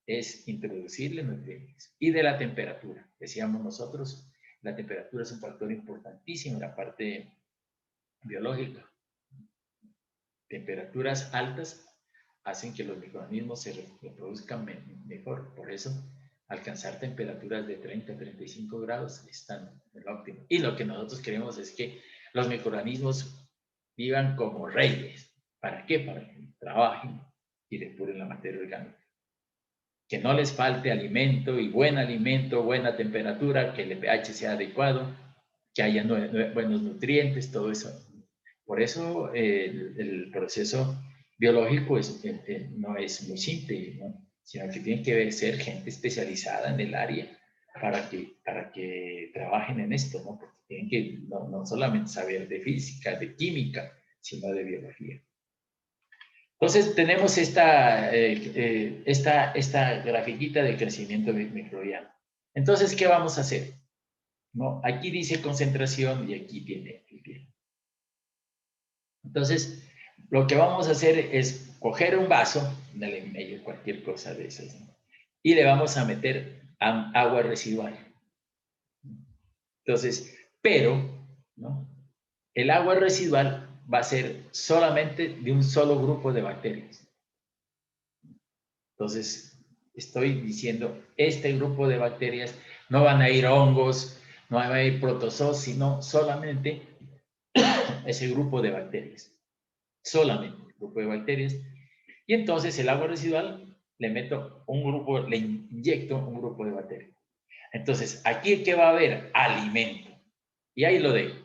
S1: es introducirle nutrientes. Y de la temperatura, decíamos nosotros, la temperatura es un factor importantísimo en la parte biológica. Temperaturas altas hacen que los microorganismos se reproduzcan mejor. Por eso, alcanzar temperaturas de 30 a 35 grados están en lo óptimo. Y lo que nosotros queremos es que los microorganismos vivan como reyes. ¿Para qué? Para que trabajen y depuren la materia orgánica. Que no les falte alimento y buen alimento, buena temperatura, que el pH sea adecuado, que haya buenos nutrientes, todo eso. Por eso el proceso biológico no es muy simple, ¿no? Sino que tiene que ser gente especializada en el área para que trabajen en esto, ¿no? Porque tienen que no solamente saber de física, de química, sino de biología. Entonces tenemos esta grafiquita de crecimiento microbiano. Entonces, ¿qué vamos a hacer? ¿No? Aquí dice concentración y aquí tiene el pie. Entonces, lo que vamos a hacer es coger un vaso, dale medio cualquier cosa de esas, ¿no? Y le vamos a meter agua residual. Entonces, pero, ¿no? El agua residual va a ser solamente de un solo grupo de bacterias. Entonces, estoy diciendo, este grupo de bacterias no van a ir hongos, no van a ir protozoos, sino solamente ese grupo de bacterias. Solamente el grupo de bacterias. Y entonces el agua residual le meto un grupo, le inyecto un grupo de bacterias. Entonces, aquí ¿qué va a haber? Alimento. Y ahí lo dejo.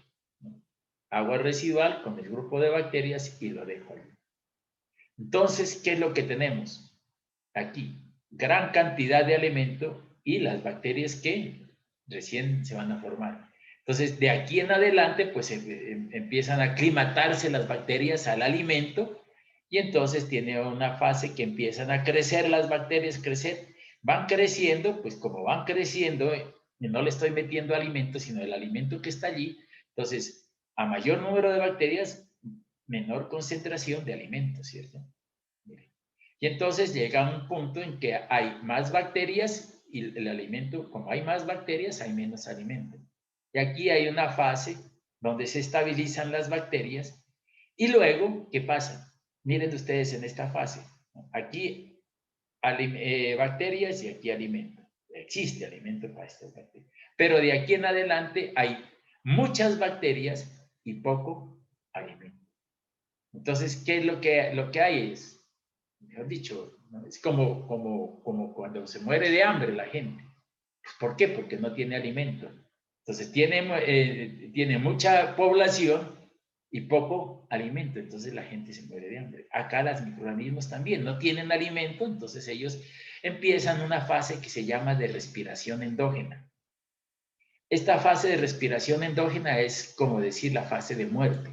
S1: Agua residual con el grupo de bacterias y lo dejo ahí. Entonces, ¿qué es lo que tenemos? aquí, gran cantidad de alimento y las bacterias que recién se van a formar. Entonces, de aquí en adelante, pues empiezan a aclimatarse las bacterias al alimento y entonces tiene una fase que empiezan a crecer las bacterias, van creciendo, pues como van creciendo, no le estoy metiendo alimento, sino el alimento que está allí. Entonces, a mayor número de bacterias, menor concentración de alimento, ¿cierto? Miren. Y entonces llega un punto en que hay más bacterias y el alimento, como hay más bacterias, hay menos alimento. Y aquí hay una fase donde se estabilizan las bacterias. Y luego, ¿qué pasa? Miren ustedes en esta fase. Aquí bacterias y aquí alimento. Existe alimento para estas bacterias. Pero de aquí en adelante hay muchas bacterias y poco alimento. Entonces, ¿qué es lo que hay? Es, mejor dicho, ¿no? Es como cuando se muere de hambre la gente. ¿Por qué? Porque no tiene alimento. Entonces, tiene mucha población y poco alimento, entonces la gente se muere de hambre. Acá los microorganismos también no tienen alimento, entonces ellos empiezan una fase que se llama de respiración endógena. Esta fase de respiración endógena es como decir la fase de muerte.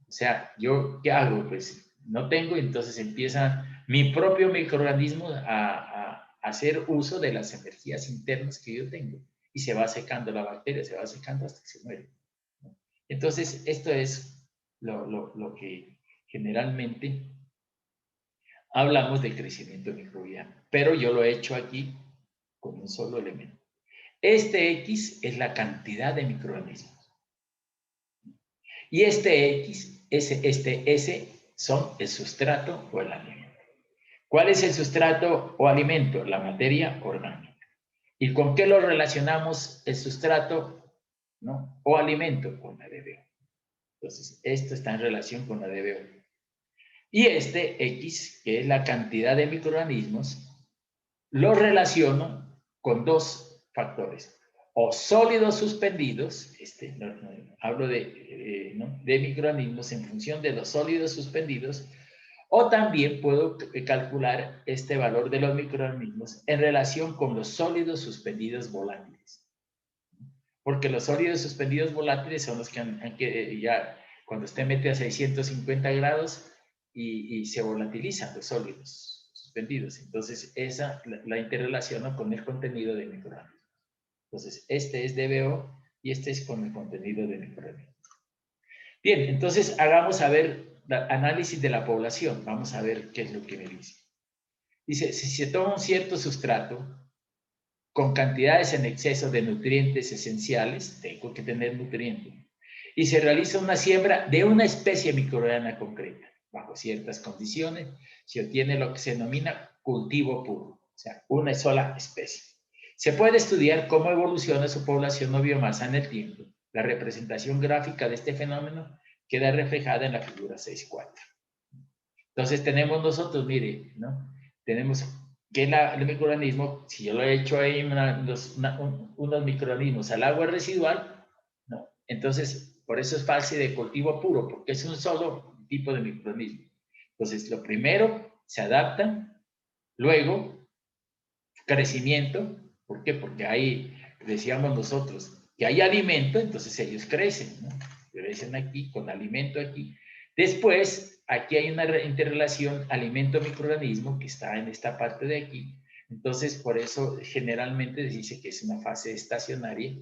S1: O sea, ¿yo qué hago? Pues no tengo, entonces empieza mi propio microorganismo a hacer uso de las energías internas que yo tengo y se va secando la bacteria, se va secando hasta que se muere. Entonces, esto es lo que generalmente hablamos del crecimiento microbiano, pero yo lo he hecho aquí con un solo elemento. Este X es la cantidad de microorganismos. Y este X, este S son el sustrato o el alimento. ¿Cuál es el sustrato o alimento? La materia orgánica. ¿Y con qué lo relacionamos el sustrato, ¿no? O alimento? Con la DBO. Entonces, esto está en relación con la DBO. Y este X, que es la cantidad de microorganismos, lo relaciono con dos factores. O sólidos suspendidos, hablo de microorganismos en función de los sólidos suspendidos, o también puedo calcular este valor de los microorganismos en relación con los sólidos suspendidos volátiles. Porque los sólidos suspendidos volátiles son los que ya cuando usted mete a 650 grados y se volatilizan los sólidos suspendidos. Entonces, esa la interrelaciono con el contenido de microorganismos. Entonces, este es DBO y este es con el contenido de microorganismos. Bien, entonces hagamos a ver análisis de la población. Vamos a ver qué es lo que me dice. Dice, si se toma un cierto sustrato con cantidades en exceso de nutrientes esenciales, tengo que tener nutrientes, y se realiza una siembra de una especie microbiana concreta, bajo ciertas condiciones, se obtiene lo que se denomina cultivo puro, o sea, una sola especie. Se puede estudiar cómo evoluciona su población o biomasa en el tiempo. La representación gráfica de este fenómeno queda reflejada en la figura 6.4. Entonces tenemos nosotros, mire, ¿no? Tenemos que el microorganismo, si yo lo he hecho ahí unos microorganismos al agua residual, ¿no? Entonces, por eso es fase de cultivo puro, porque es un solo tipo de microorganismo. Entonces, lo primero, se adaptan, luego, crecimiento, ¿por qué? Porque ahí, decíamos nosotros, que hay alimento, entonces ellos crecen, ¿no? Crecen aquí, con alimento aquí. Después, aquí hay una interrelación alimento-microorganismo que está en esta parte de aquí. Entonces, por eso generalmente se dice que es una fase estacionaria,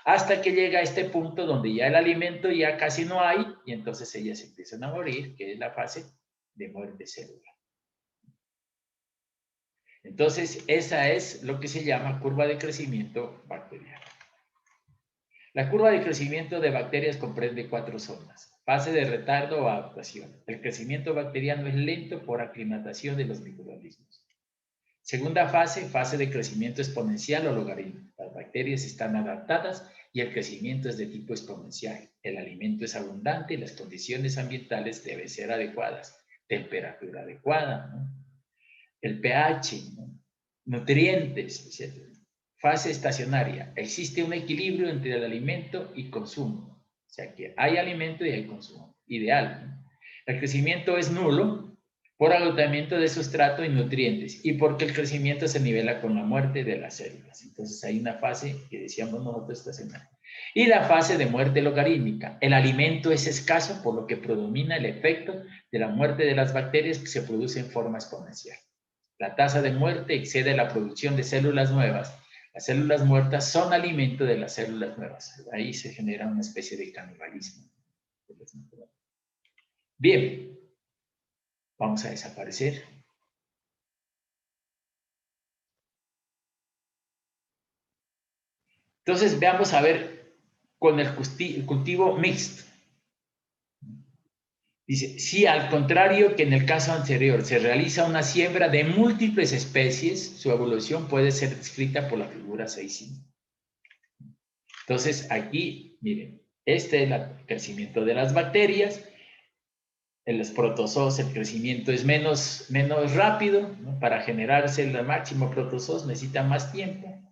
S1: hasta que llega a este punto donde ya el alimento ya casi no hay, y entonces ellas empiezan a morir, que es la fase de muerte celular. Entonces, esa es lo que se llama curva de crecimiento bacteriano. La curva de crecimiento de bacterias comprende 4 zonas. Fase de retardo o adaptación. El crecimiento bacteriano es lento por aclimatación de los microorganismos. Segunda fase, fase de crecimiento exponencial o logaritmo. Las bacterias están adaptadas y el crecimiento es de tipo exponencial. El alimento es abundante y las condiciones ambientales deben ser adecuadas. Temperatura adecuada, ¿no? El pH, ¿no? Nutrientes, etc. Fase estacionaria. Existe un equilibrio entre el alimento y consumo. O sea que hay alimento y hay consumo. Ideal, ¿no? El crecimiento es nulo por agotamiento de sustrato y nutrientes, y porque el crecimiento se nivela con la muerte de las células. Entonces hay una fase que decíamos nosotros esta semana. Y la fase de muerte logarítmica. El alimento es escaso, por lo que predomina el efecto de la muerte de las bacterias que se produce en forma exponencial. La tasa de muerte excede la producción de células nuevas. Las células muertas son alimento de las células nuevas. Ahí se genera una especie de canibalismo. Bien, vamos a desaparecer. Entonces, veamos a ver con el cultivo mixto. Dice, si al contrario que en el caso anterior se realiza una siembra de múltiples especies, su evolución puede ser descrita por la figura 6.5. Entonces, aquí, miren, este es el crecimiento de las bacterias. En los protozoos el crecimiento es menos rápido, ¿no? Para generarse el máximo protozoos necesita más tiempo.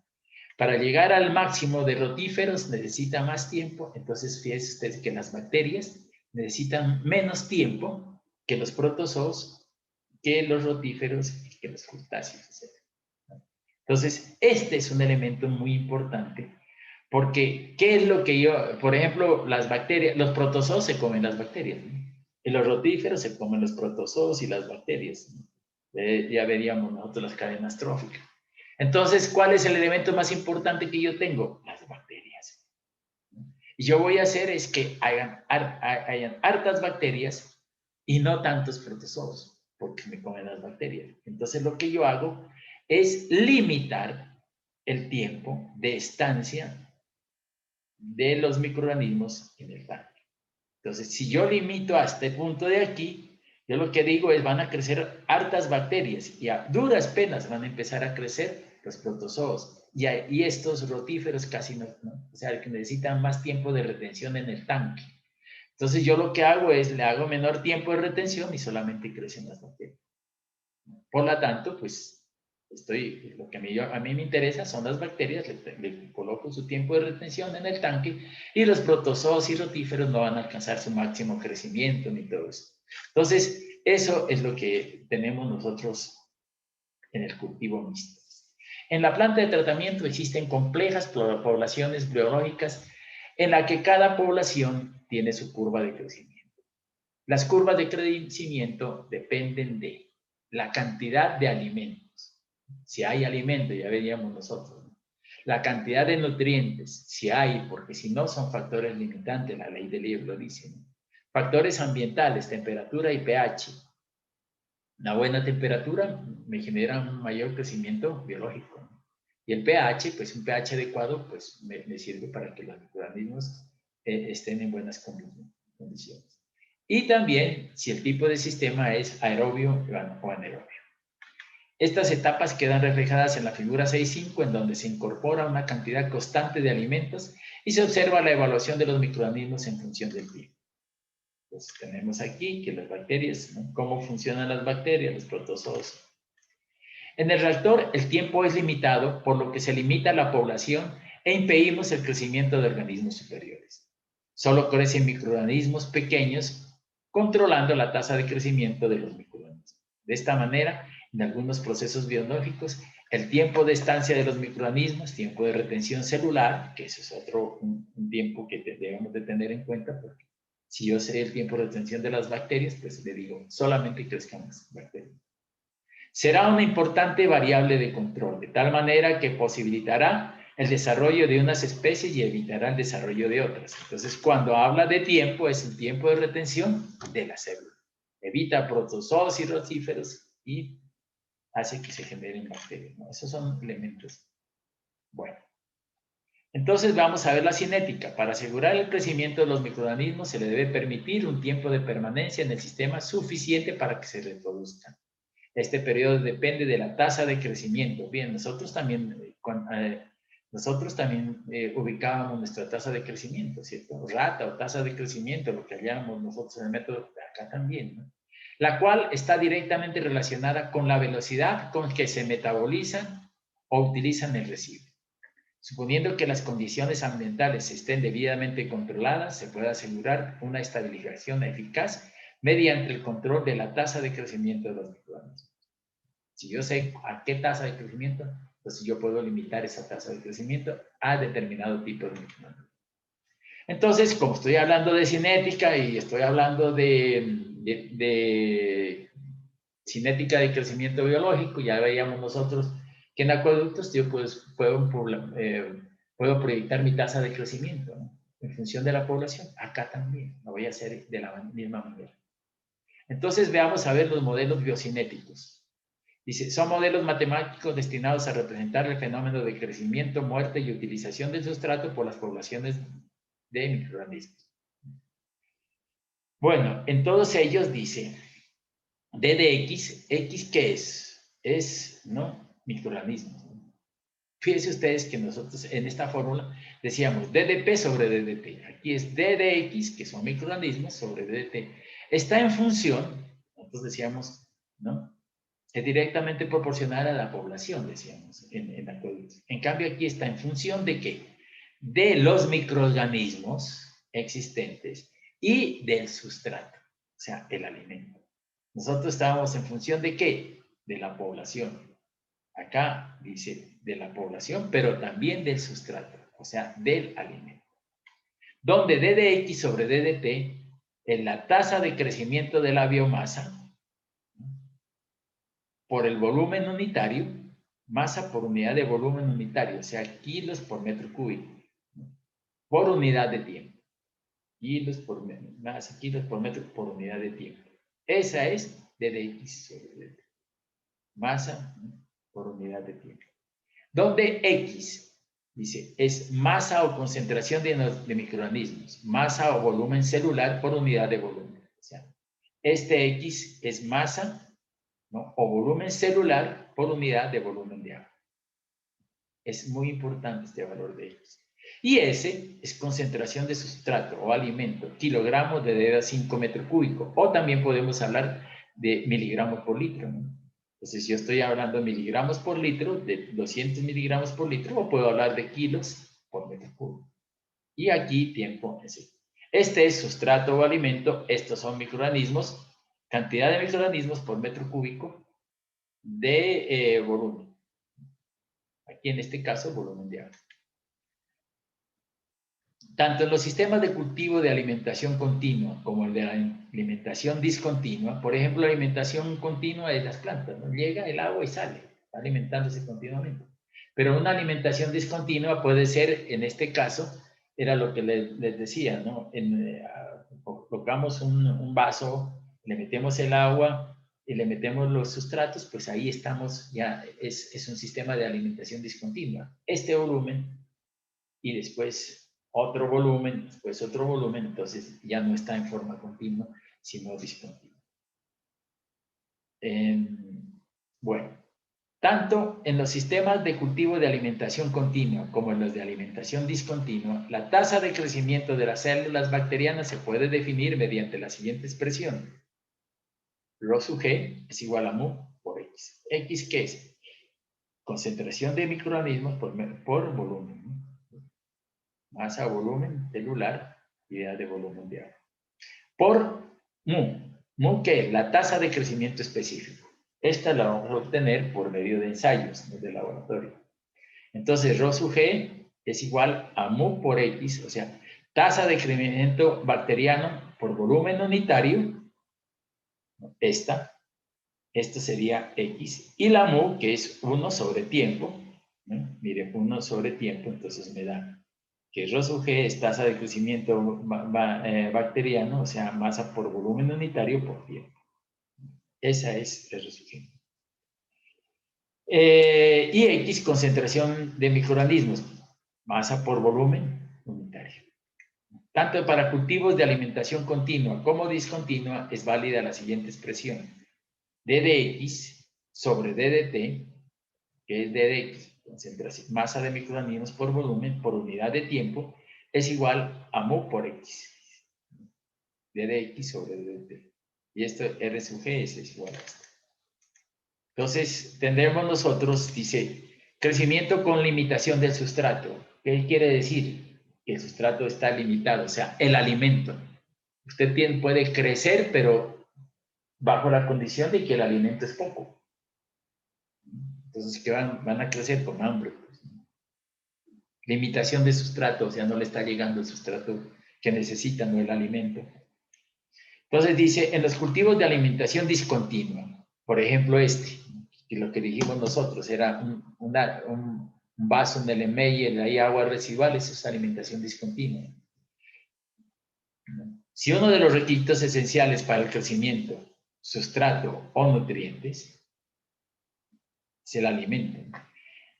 S1: Para llegar al máximo de rotíferos necesita más tiempo. Entonces, fíjense ustedes que las bacterias necesitan menos tiempo que los protozoos, que los rotíferos, que los crustáceos, etc. Entonces, este es un elemento muy importante, porque ¿qué es lo que yo, por ejemplo, las bacterias, los protozoos se comen las bacterias, ¿no? Y los rotíferos se comen los protozoos y las bacterias, ¿no? Ya veríamos nosotros las cadenas tróficas. Entonces, ¿cuál es el elemento más importante que yo tengo? Las bacterias. Y yo voy a hacer es que hayan hartas bacterias y no tantos protozoos, porque me comen las bacterias. Entonces, lo que yo hago es limitar el tiempo de estancia de los microorganismos en el tanque. Entonces, si yo limito a este punto de aquí, yo lo que digo es van a crecer hartas bacterias y a duras penas van a empezar a crecer los protozoos. Y estos rotíferos casi no, o sea, que necesitan más tiempo de retención en el tanque. Entonces, yo lo que hago es le hago menor tiempo de retención y solamente crecen las bacterias. Por lo tanto, pues lo que a mí me interesa son las bacterias, le coloco su tiempo de retención en el tanque y los protozoos y rotíferos no van a alcanzar su máximo crecimiento ni todo eso. Entonces, eso es lo que tenemos nosotros en el cultivo mixto. En la planta de tratamiento existen complejas poblaciones biológicas en la que cada población tiene su curva de crecimiento. Las curvas de crecimiento dependen de la cantidad de alimentos. Si hay alimento, ya veríamos nosotros, ¿no? La cantidad de nutrientes, si hay, porque si no son factores limitantes, la ley del libro dice, ¿no? Factores ambientales, temperatura y pH. Una buena temperatura me genera un mayor crecimiento biológico, ¿no? Y el pH, pues un pH adecuado, pues me sirve para que los microorganismos estén en buenas condiciones. Y también si el tipo de sistema es aerobio o anaerobio. Estas etapas quedan reflejadas en la figura 6.5, en donde se incorpora una cantidad constante de alimentos y se observa la evaluación de los microorganismos en función del tiempo. Entonces tenemos aquí que las bacterias, ¿no? ¿Cómo funcionan las bacterias, los protozoos? En el reactor el tiempo es limitado, por lo que se limita la población e impedimos el crecimiento de organismos superiores. Solo crecen microorganismos pequeños, controlando la tasa de crecimiento de los microorganismos. De esta manera, en algunos procesos biológicos, el tiempo de estancia de los microorganismos, tiempo de retención celular, que eso es otro un tiempo que debemos de tener en cuenta, porque si yo sé el tiempo de retención de las bacterias, pues le digo, solamente crezcan las bacterias. Será una importante variable de control, de tal manera que posibilitará el desarrollo de unas especies y evitará el desarrollo de otras. Entonces, cuando habla de tiempo, es el tiempo de retención de la célula. Evita protozoos y rotíferos y hace que se generen bacterias, ¿no? Esos son elementos. Bueno, entonces vamos a ver la cinética. Para asegurar el crecimiento de los microorganismos se le debe permitir un tiempo de permanencia en el sistema suficiente para que se reproduzcan. Este periodo depende de la tasa de crecimiento. Bien, nosotros también ubicábamos nuestra tasa de crecimiento, ¿cierto? Rata o tasa de crecimiento, lo que hallamos nosotros en el método, acá también, ¿no? La cual está directamente relacionada con la velocidad con que se metabolizan o utilizan el residuo. Suponiendo que las condiciones ambientales estén debidamente controladas, se puede asegurar una estabilización eficaz mediante el control de la tasa de crecimiento de los microorganismos. Si yo sé a qué tasa de crecimiento, pues yo puedo limitar esa tasa de crecimiento a determinado tipo de microorganismos. Entonces, como estoy hablando de cinética y estoy hablando de cinética de crecimiento biológico, ya veíamos nosotros que en acueductos yo puedo proyectar mi tasa de crecimiento, ¿no? En función de la población. Acá también lo voy a hacer de la misma manera. Entonces veamos a ver los modelos biocinéticos. Dice, son modelos matemáticos destinados a representar el fenómeno de crecimiento, muerte y utilización del sustrato por las poblaciones de microorganismos. Bueno, en todos ellos dice, D de X, ¿X qué es? Es, ¿no? Microorganismos. Fíjense ustedes que nosotros en esta fórmula decíamos D de P sobre D de T. Aquí es D de X, que son microorganismos, sobre D de T. Está en función, nosotros decíamos, ¿no? Es directamente proporcional a la población, decíamos, en acueductos. En cambio, aquí está en función de ¿qué? De los microorganismos existentes y del sustrato, o sea, el alimento. Nosotros estábamos en función de ¿qué? De la población. Acá dice de la población, pero también del sustrato, o sea, del alimento. Donde D de X sobre D de T es la tasa de crecimiento de la biomasa por el volumen unitario, masa por unidad de volumen unitario, o sea, kilos por metro cúbico, por unidad de tiempo. Kilos por masa, kilos por metro por unidad de tiempo. Esa es D de X sobre D de T. Masa por unidad de tiempo. Donde X, dice, es masa o concentración de microorganismos, masa o volumen celular por unidad de volumen. O sea, este X es masa, ¿no? O volumen celular por unidad de volumen de agua. Es muy importante este valor de X. Y S es concentración de sustrato o alimento, kilogramos de D a 5 metros cúbicos. O también podemos hablar de miligramos por litro, ¿no? Entonces, yo estoy hablando de miligramos por litro, de 200 miligramos por litro, o puedo hablar de kilos por metro cúbico. Y aquí tiempo en sí. Este es sustrato o alimento, estos son microorganismos, cantidad de microorganismos por metro cúbico de volumen. Aquí en este caso, volumen de agua. Tanto en los sistemas de cultivo de alimentación continua como el de la alimentación discontinua, por ejemplo, la alimentación continua de las plantas, ¿no? Llega el agua y sale, está alimentándose continuamente. Pero una alimentación discontinua puede ser, en este caso, era lo que les decía, ¿no? Colocamos un vaso, le metemos el agua y le metemos los sustratos, pues ahí estamos, ya es un sistema de alimentación discontinua. Este volumen y después otro volumen, después otro volumen, entonces ya no está en forma continua, sino discontinua. Bueno, tanto en los sistemas de cultivo de alimentación continua como en los de alimentación discontinua, la tasa de crecimiento de las células bacterianas se puede definir mediante la siguiente expresión. Rho sub G es igual a mu por X. ¿X qué es? Concentración de microorganismos por volumen. Masa, volumen celular, unidad de volumen de agua. Por mu. Mu, ¿qué es? La tasa de crecimiento específico. Esta la vamos a obtener por medio de ensayos, ¿no? De laboratorio. Entonces, Rho sub G es igual a mu por X, o sea, tasa de crecimiento bacteriano por volumen unitario, esto sería X, y la mu, que es 1 sobre tiempo, ¿no? Mire, 1 sobre tiempo, entonces me da que Rho sub G es tasa de crecimiento bacteriano, o sea, masa por volumen unitario por tiempo. Esa es el Rho sub G. Y X, concentración de microorganismos, masa por volumen unitario. Tanto para cultivos de alimentación continua como discontinua es válida la siguiente expresión. D de X sobre D de T, que es D de X, concentración, masa de microorganismos por volumen, por unidad de tiempo, es igual a mu por X. D de X sobre D de T. Y esto R sub G es igual a esto. Entonces, tendremos nosotros, dice, crecimiento con limitación del sustrato. ¿Qué quiere decir? Que el sustrato está limitado, o sea, el alimento. Usted puede crecer, pero bajo la condición de que el alimento es poco. Entonces, ¿qué van a crecer con hambre? Pues. Limitación de sustrato, o sea, no le está llegando el sustrato que necesitan, no el alimento. Entonces dice, en los cultivos de alimentación discontinua, por ejemplo y lo que dijimos nosotros, era un vaso, un LMI, hay agua residual, eso es alimentación discontinua. Si uno de los requisitos esenciales para el crecimiento, sustrato o nutrientes, es el alimento,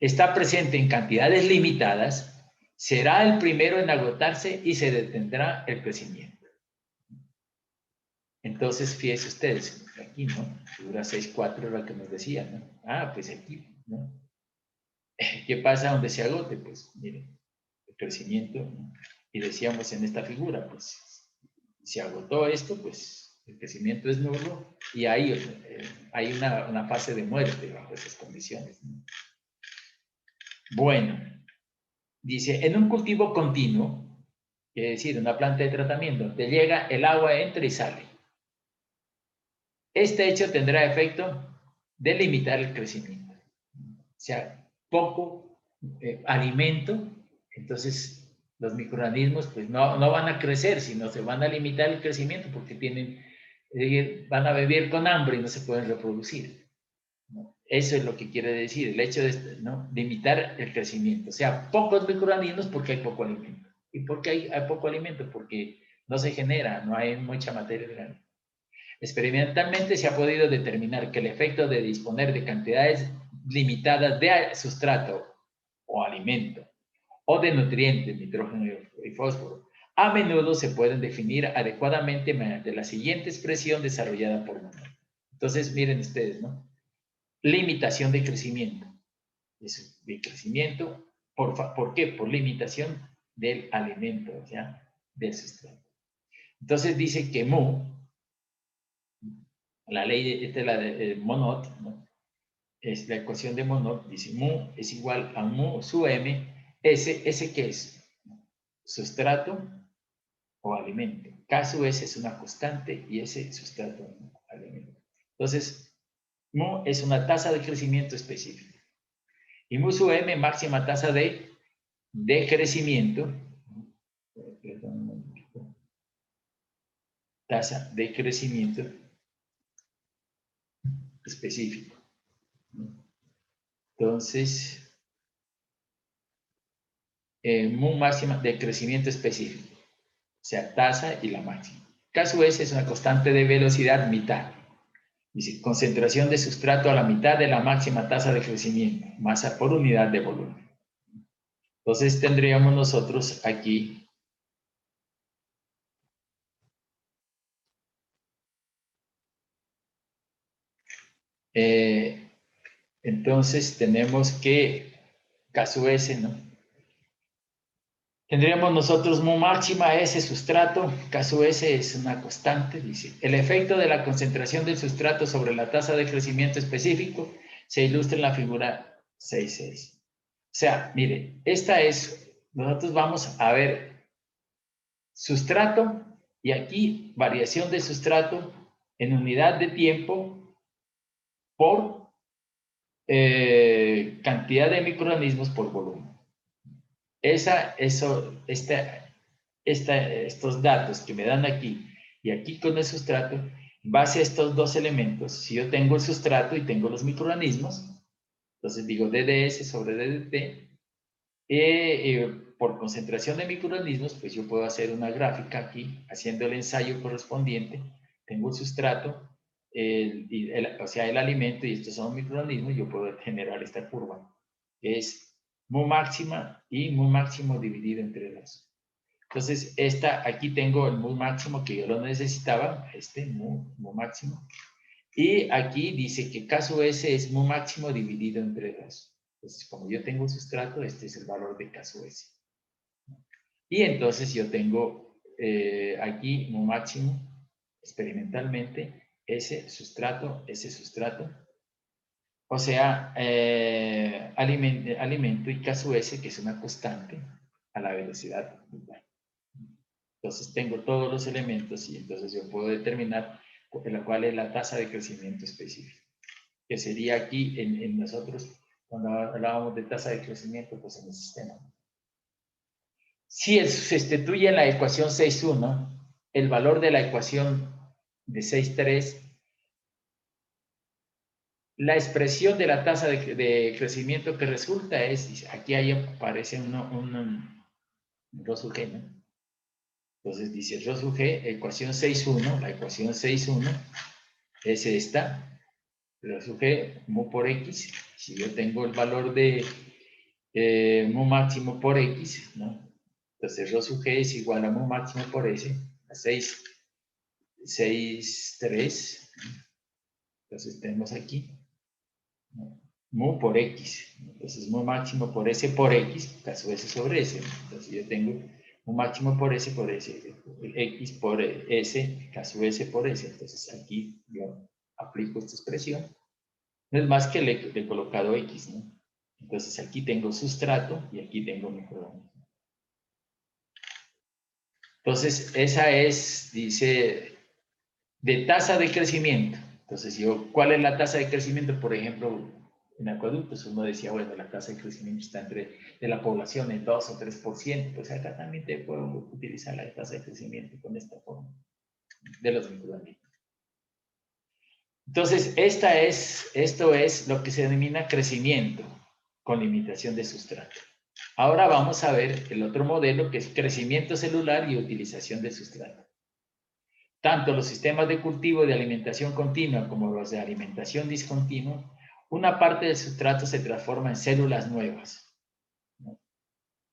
S1: está presente en cantidades limitadas, será el primero en agotarse y se detendrá el crecimiento. Entonces, fíjense ustedes, aquí, ¿no? Figura 6.4 es lo que nos decía, ¿no? Ah, pues aquí, ¿no? ¿Qué pasa donde se agote? Pues, miren, el crecimiento, ¿no? Y decíamos en esta figura, pues, se agotó esto, pues, el crecimiento es nulo y hay una fase de muerte bajo esas condiciones, ¿no? Bueno, dice, en un cultivo continuo, quiere decir, una planta de tratamiento, te llega, el agua entra y sale. Este hecho tendrá efecto de limitar el crecimiento. O sea, poco alimento, entonces los microorganismos pues no van a crecer, sino se van a limitar el crecimiento porque van a vivir con hambre y no se pueden reproducir, ¿no? Eso es lo que quiere decir el hecho de, ¿no?, limitar el crecimiento. O sea, pocos microorganismos porque hay poco alimento. ¿Y por qué hay poco alimento? Porque no se genera, no hay mucha materia orgánica. Experimentalmente se ha podido determinar que el efecto de disponer de cantidades limitadas de sustrato o alimento o de nutrientes, nitrógeno y fósforo, a menudo se pueden definir adecuadamente mediante la siguiente expresión desarrollada por Monod. Entonces, miren ustedes, ¿no? Limitación de crecimiento. De crecimiento, ¿por qué? Por limitación del alimento, o sea, del sustrato. Entonces dice que mu, la ley, esta es la de Monod, ¿no? Es la ecuación de Monod, dice mu es igual a mu sub m, ese ¿qué es? Sustrato o alimento. K sub S es una constante y ese sustrato o alimento. Entonces, mu es una tasa de crecimiento específica. Y mu sub m, máxima tasa de crecimiento, tasa de crecimiento específico. Entonces, mu máxima de crecimiento específico, o sea, tasa y la máxima. K sub S es una constante de velocidad mitad. Dice, concentración de sustrato a la mitad de la máxima tasa de crecimiento, masa por unidad de volumen. Entonces tendríamos nosotros aquí entonces tenemos que K sub S, ¿no? Tendríamos nosotros mu máxima S sustrato, K sub S es una constante, dice. El efecto de la concentración del sustrato sobre la tasa de crecimiento específico se ilustra en la figura 6.6. O sea, mire, nosotros vamos a ver sustrato y aquí variación de sustrato en unidad de tiempo por cantidad de microorganismos por volumen. Estos datos que me dan aquí y aquí con el sustrato, en base a estos dos elementos, si yo tengo el sustrato y tengo los microorganismos, entonces digo DDS sobre DDT, por concentración de microorganismos, pues yo puedo hacer una gráfica aquí, haciendo el ensayo correspondiente, tengo el sustrato, o sea, el alimento, y estos son microorganismos, yo puedo generar esta curva, que es mu máxima y mu máximo dividido entre 2. Entonces, aquí tengo el mu máximo que yo lo necesitaba, mu máximo, y aquí dice que K sub S es mu máximo dividido entre 2. Entonces, como yo tengo un sustrato, este es el valor de K sub S. Y entonces yo tengo aquí mu máximo, experimentalmente, ese sustrato, o sea, alimento y K sub S, que es una constante, a la velocidad. Entonces tengo todos los elementos y entonces yo puedo determinar cuál es la tasa de crecimiento específica, que sería aquí en nosotros, cuando hablábamos de tasa de crecimiento, pues en el sistema. Si se sustituye en la ecuación 6.1, el valor de la ecuación de 6.3, la expresión de la tasa de crecimiento que resulta es, aquí ahí aparece un rho sub g, ¿no? Entonces dice rho sub g, ecuación 6.1, la ecuación 6.1 es esta, rho sub g, mu por x, si yo tengo el valor de mu máximo por x, ¿no? Entonces rho sub g es igual a mu máximo por s, a 6.3, entonces tenemos aquí, ¿no? Mu por x, entonces mu máximo por s por x, caso s sobre s, entonces yo tengo mu máximo por s, x por s, caso s por s, entonces aquí yo aplico esta expresión, no es más que le he colocado x, ¿no? Entonces aquí tengo sustrato y aquí tengo microorganismo. Entonces esa es, dice, de tasa de crecimiento. Entonces ¿cuál es la tasa de crecimiento? Por ejemplo, en acueductos uno decía, bueno, la tasa de crecimiento está de la población en 2 o 3%, pues acá también te puedo utilizar la tasa de crecimiento con esta forma de los microorganismos. Entonces, esto es lo que se denomina crecimiento con limitación de sustrato. Ahora vamos a ver el otro modelo que es crecimiento celular y utilización de sustrato. Tanto los sistemas de cultivo de alimentación continua como los de alimentación discontinua, una parte del sustrato se transforma en células nuevas. ¿No?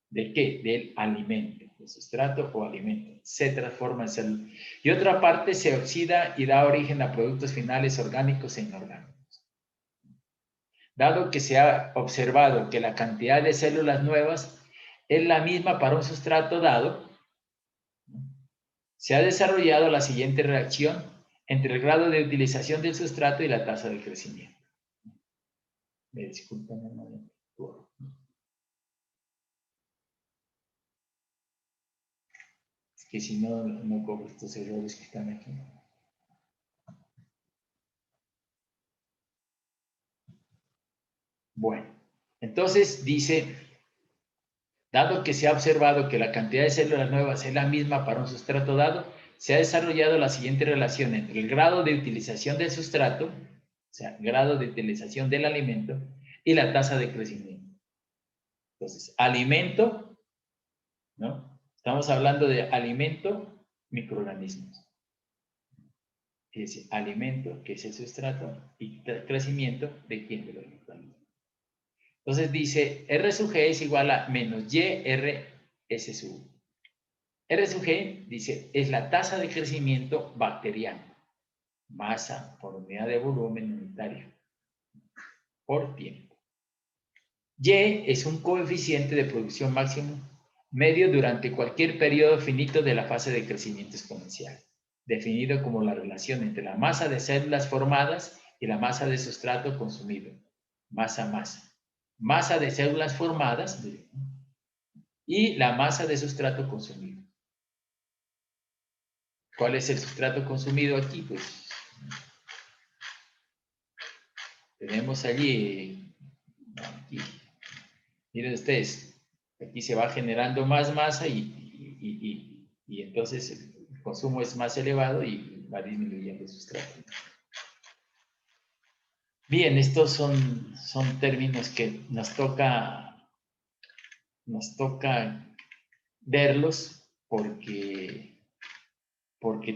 S1: ¿De qué? Del alimento. El sustrato o alimento se transforma en células. Y otra parte se oxida y da origen a productos finales orgánicos e inorgánicos. Dado que se ha observado que la cantidad de células nuevas es la misma para un sustrato dado, se ha desarrollado la siguiente reacción entre el grado de utilización del sustrato y la tasa de crecimiento. Me disculpan, es que si no, no cojo estos errores que están aquí. Bueno, entonces dice, dado que se ha observado que la cantidad de células nuevas es la misma para un sustrato dado, se ha desarrollado la siguiente relación entre el grado de utilización del sustrato, o sea, grado de utilización del alimento, y la tasa de crecimiento. Entonces, alimento, ¿no? Estamos hablando de alimento, microorganismos. Es decir, alimento, que es el sustrato, y crecimiento, ¿de quién? De los microorganismos. Entonces dice, R sub G es igual a menos YR S sub U. R sub G, dice, es la tasa de crecimiento bacteriano. Masa por unidad de volumen unitario por tiempo. Y es un coeficiente de producción máximo medio durante cualquier periodo finito de la fase de crecimiento exponencial, definido como la relación entre la masa de células formadas y la masa de sustrato consumido. Masa-masa. Masa de células formadas y la masa de sustrato consumido. ¿Cuál es el sustrato consumido aquí? Pues tenemos allí, aquí, miren ustedes, aquí se va generando más masa y entonces el consumo es más elevado y va disminuyendo el sustrato. Bien, estos son términos que nos toca verlos porque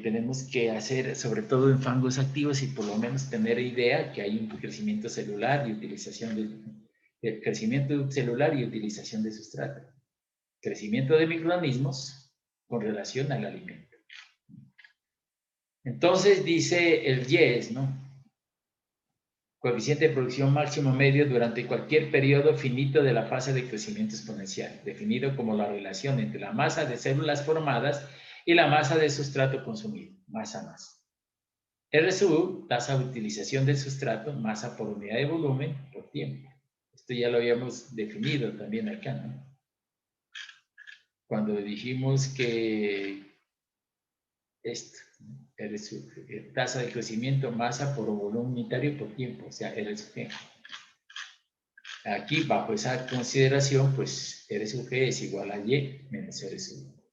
S1: tenemos que hacer, sobre todo en fangos activos, y por lo menos tener idea que hay un crecimiento celular y utilización de crecimiento celular y utilización de sustrato. Crecimiento de microorganismos con relación al alimento. Entonces dice el YES, ¿no? Coeficiente de producción máximo medio durante cualquier periodo finito de la fase de crecimiento exponencial, definido como la relación entre la masa de células formadas y la masa de sustrato consumido, masa-masa. R sub U, tasa de utilización del sustrato, masa por unidad de volumen por tiempo. Esto ya lo habíamos definido también acá, ¿no? Cuando dijimos que esto, tasa de crecimiento, masa por volumen unitario por tiempo, o sea, R sub G. Aquí, bajo esa consideración, pues R sub G es igual a Y menos R sub U.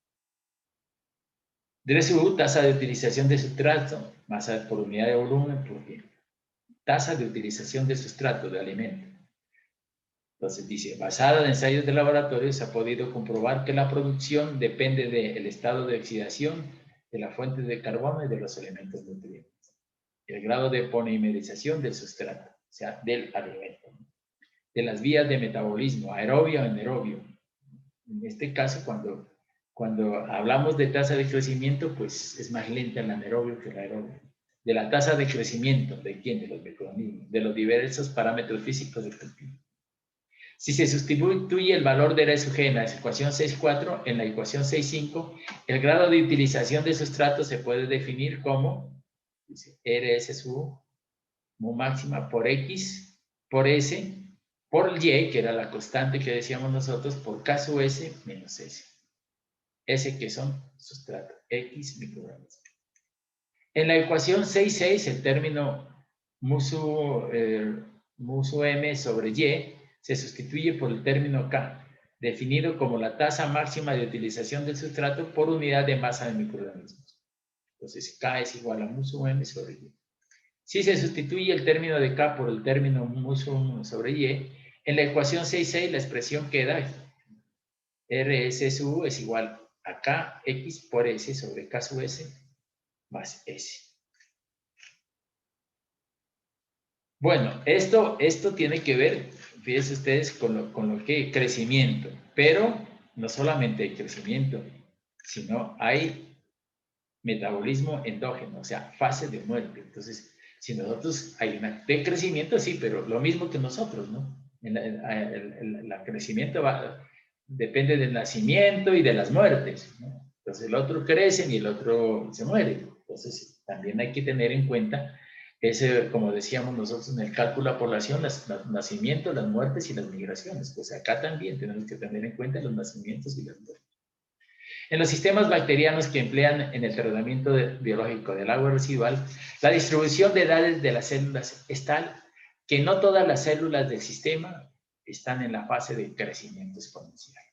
S1: D sub U, tasa de utilización de sustrato, masa por unidad de volumen por tiempo. Tasa de utilización de sustrato, de alimento. Entonces dice, basada en ensayos de laboratorio, se ha podido comprobar que la producción depende del estado de oxidación, de la fuente de carbono y de los elementos nutrientes. El grado de polimerización del sustrato, o sea, del alimento. De las vías de metabolismo, aerobio o anaerobio. En este caso, cuando hablamos de tasa de crecimiento, pues es más lenta el anaerobio que el aerobio. De la tasa de crecimiento, ¿de quién? De los microorganismos, de los diversos parámetros físicos del cultivo. Si se sustituye el valor de R sub G en la ecuación 6.4, en la ecuación 6.5, el grado de utilización de sustrato se puede definir como RS sub mu máxima por X, por S, por Y, que era la constante que decíamos nosotros, por K sub S menos S. S que son sustrato, X microgramos. En la ecuación 6.6, el término mu sub M sobre Y se sustituye por el término K, definido como la tasa máxima de utilización del sustrato por unidad de masa de microorganismos. Entonces, K es igual a mu sub M sobre Y. Si se sustituye el término de K por el término mu sub sobre Y, en la ecuación 6.6 la expresión queda RS sub U es igual a KX por S sobre K sub S más S. Bueno, esto tiene que ver, fíjense ustedes, con lo que crecimiento, pero no solamente hay crecimiento, sino hay metabolismo endógeno, o sea, fase de muerte. Entonces, si nosotros hay una de crecimiento, sí, pero lo mismo que nosotros, ¿no? El crecimiento depende del nacimiento y de las muertes, ¿no? Entonces, el otro crece y el otro se muere. Entonces, también hay que tener en cuenta ese, como decíamos nosotros en el cálculo de la población, los nacimientos, las muertes y las migraciones. Pues acá también tenemos que tener en cuenta los nacimientos y las muertes. En los sistemas bacterianos que emplean en el tratamiento biológico del agua residual, la distribución de edades de las células es tal que no todas las células del sistema están en la fase de crecimiento exponencial.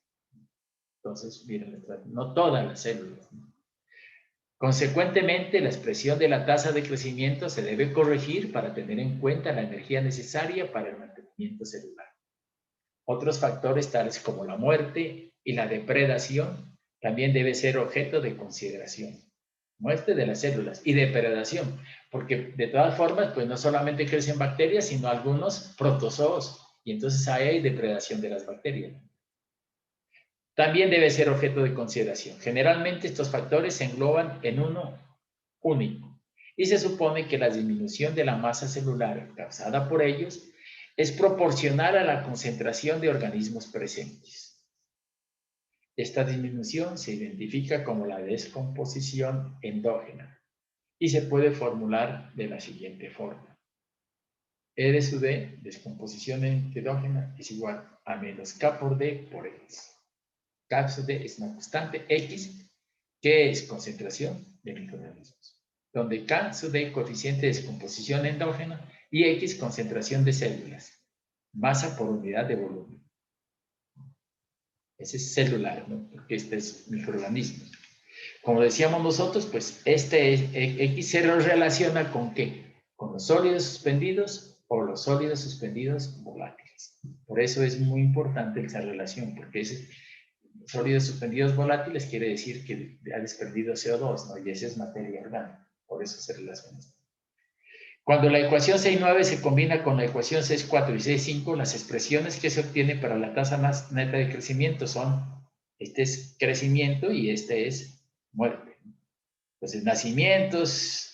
S1: Entonces, miren, no todas las células. Consecuentemente, la expresión de la tasa de crecimiento se debe corregir para tener en cuenta la energía necesaria para el mantenimiento celular. Otros factores tales como la muerte y la depredación también debe ser objeto de consideración. Muerte de las células y depredación, porque de todas formas, pues no solamente crecen bacterias, sino algunos protozoos, y entonces ahí hay depredación de las bacterias. También debe ser objeto de consideración. Generalmente estos factores se engloban en uno único, y se supone que la disminución de la masa celular causada por ellos es proporcional a la concentración de organismos presentes. Esta disminución se identifica como la descomposición endógena y se puede formular de la siguiente forma. R sub D, descomposición endógena, es igual a menos K por D por X. K sub D es una constante X, que es concentración de microorganismos, donde K sub D, coeficiente de descomposición endógena, y X, concentración de células, masa por unidad de volumen. Ese es celular, ¿no? Porque este es microorganismo. Como decíamos nosotros, pues X se relaciona con ¿qué? Con los sólidos suspendidos o los sólidos suspendidos volátiles. Por eso es muy importante esa relación, porque sólidos suspendidos volátiles quiere decir que ha desprendido CO2, ¿no? Y esa es materia orgánica. Por eso se relaciona. Cuando la ecuación 6.9 se combina con la ecuación 6.4 y 6.5, las expresiones que se obtienen para la tasa más neta de crecimiento son, este es crecimiento y este es muerte. Entonces, nacimientos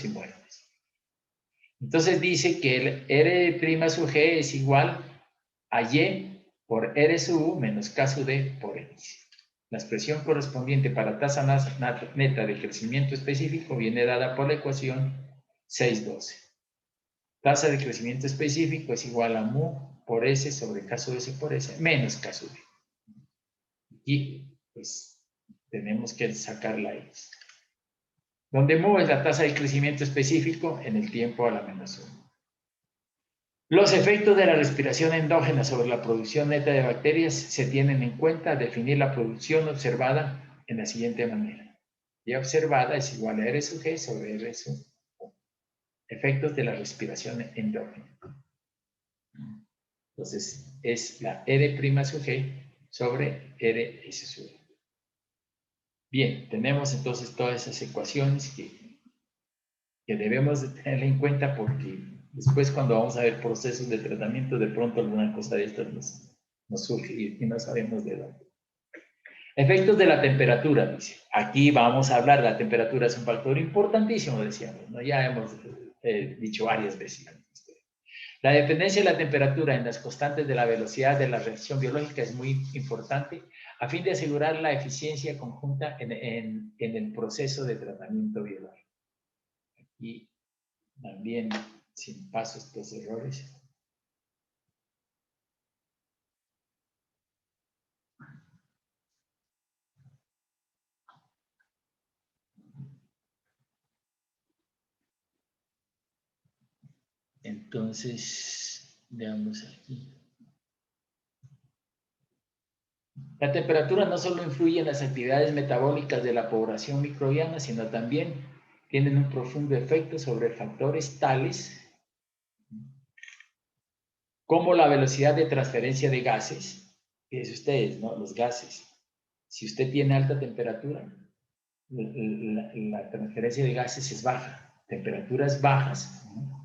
S1: y muertes. Entonces dice que el R' sub G es igual a Y por R sub U menos K sub D por X. La expresión correspondiente para tasa neta de crecimiento específico viene dada por la ecuación 6.12. Tasa de crecimiento específico es igual a mu por S sobre K sub S por S menos K sub D. Y pues tenemos que sacar la X. donde mu es la tasa de crecimiento específico en el tiempo a la menos 1. Los efectos de la respiración endógena sobre la producción neta de bacterias se tienen en cuenta al definir la producción observada en la siguiente manera. Y observada es igual a R sub G sobre R sub O. Efectos de la respiración endógena. Entonces, es la R' sub G sobre RS sub E. Bien, tenemos entonces todas esas ecuaciones que debemos de tener en cuenta porque después cuando vamos a ver procesos de tratamiento, de pronto alguna cosa de estas nos surge y no sabemos de dónde. Efectos de la temperatura, dice. Aquí vamos a hablar, la temperatura es un factor importantísimo, decíamos, ¿no? Ya hemos dicho varias veces. La dependencia de la temperatura en las constantes de la velocidad de la reacción biológica es muy importante a fin de asegurar la eficiencia conjunta en el proceso de tratamiento biológico. Y también, sin paso estos errores. Entonces, veamos aquí. La temperatura no solo influye en las actividades metabólicas de la población microbiana, sino también tienen un profundo efecto sobre factores tales como la velocidad de transferencia de gases. Fíjense ustedes, ¿no? Los gases. Si usted tiene alta temperatura, la transferencia de gases es baja. Temperaturas bajas, ¿no?,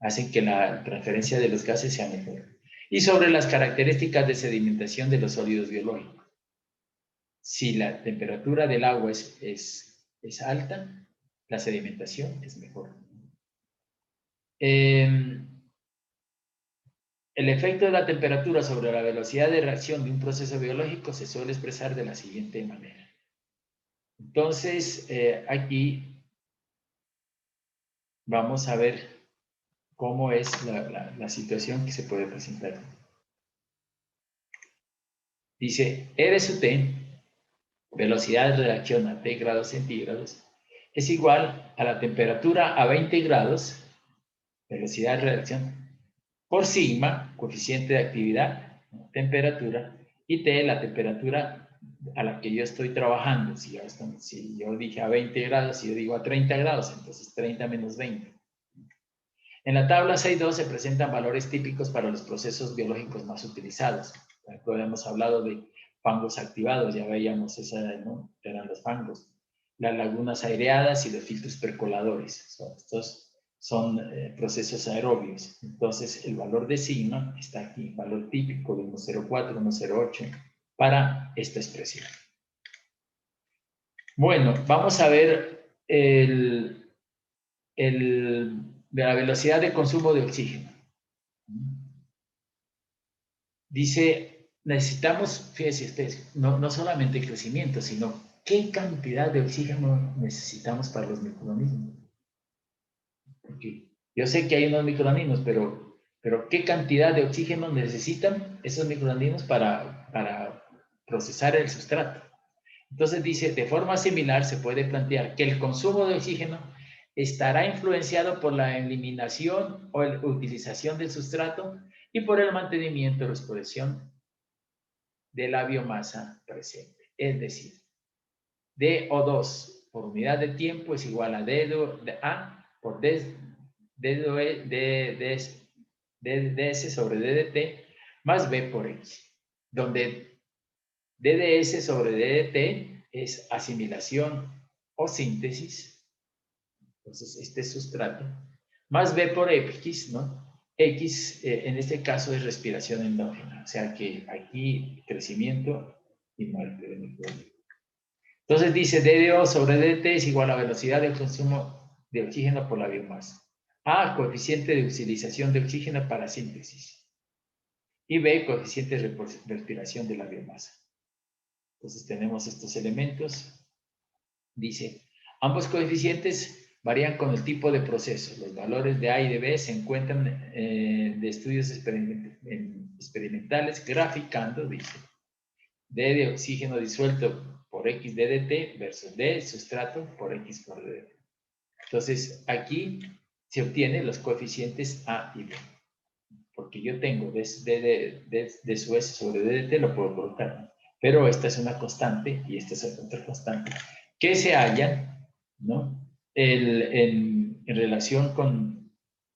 S1: hacen que la transferencia de los gases sea mejor. Y sobre las características de sedimentación de los sólidos biológicos. Si la temperatura del agua es alta, la sedimentación es mejor. El efecto de la temperatura sobre la velocidad de reacción de un proceso biológico se suele expresar de la siguiente manera. Entonces, aquí vamos a ver cómo es la situación que se puede presentar. Dice, R sub T, velocidad de reacción a T grados centígrados, es igual a la temperatura a 20 grados, velocidad de reacción, por sigma, coeficiente de actividad, temperatura, y T, la temperatura a la que yo estoy trabajando. Si yo dije a 20 grados, si yo digo a 30 grados, entonces 30 menos 20. En la tabla 6.2 se presentan valores típicos para los procesos biológicos más utilizados. Por ejemplo, hemos hablado de fangos activados, ya veíamos esa, ¿no? Eran los fangos. Las lagunas aireadas y los filtros percoladores. Estos son procesos aerobios. Entonces, el valor de sigma está aquí, valor típico de 1,04, 1,08 para esta expresión. Bueno, vamos a ver de la velocidad de consumo de oxígeno. Dice, necesitamos, fíjense ustedes, no solamente el crecimiento, sino qué cantidad de oxígeno necesitamos para los microorganismos. Porque yo sé que hay unos microorganismos, pero ¿qué cantidad de oxígeno necesitan esos microorganismos para procesar el sustrato? Entonces dice, de forma similar se puede plantear que el consumo de oxígeno estará influenciado por la eliminación o la utilización del sustrato y por el mantenimiento o exposición de la biomasa presente. Es decir, DO2 por unidad de tiempo es igual a A por DDS sobre DDT más B por X, donde DDS sobre DDT es asimilación o síntesis, entonces este es sustrato, más B por X, ¿no? X en este caso es respiración endógena, o sea que aquí crecimiento y muerte de microorganismos. Entonces dice DDO sobre DDT es igual a velocidad del consumo de oxígeno por la biomasa. A, coeficiente de utilización de oxígeno para síntesis. Y B, coeficiente de respiración de la biomasa. Entonces tenemos estos elementos. Dice, ambos coeficientes varían con el tipo de proceso. Los valores de A y de B se encuentran de estudios experimentales graficando, dice, D de oxígeno disuelto por X DDT versus D sustrato por X por DDT. Entonces, aquí se obtienen los coeficientes A y B. Porque yo tengo d sub s sobre d de t, lo puedo colocar, ¿no? Pero esta es una constante y esta es otra constante que se hallan, ¿no? En relación con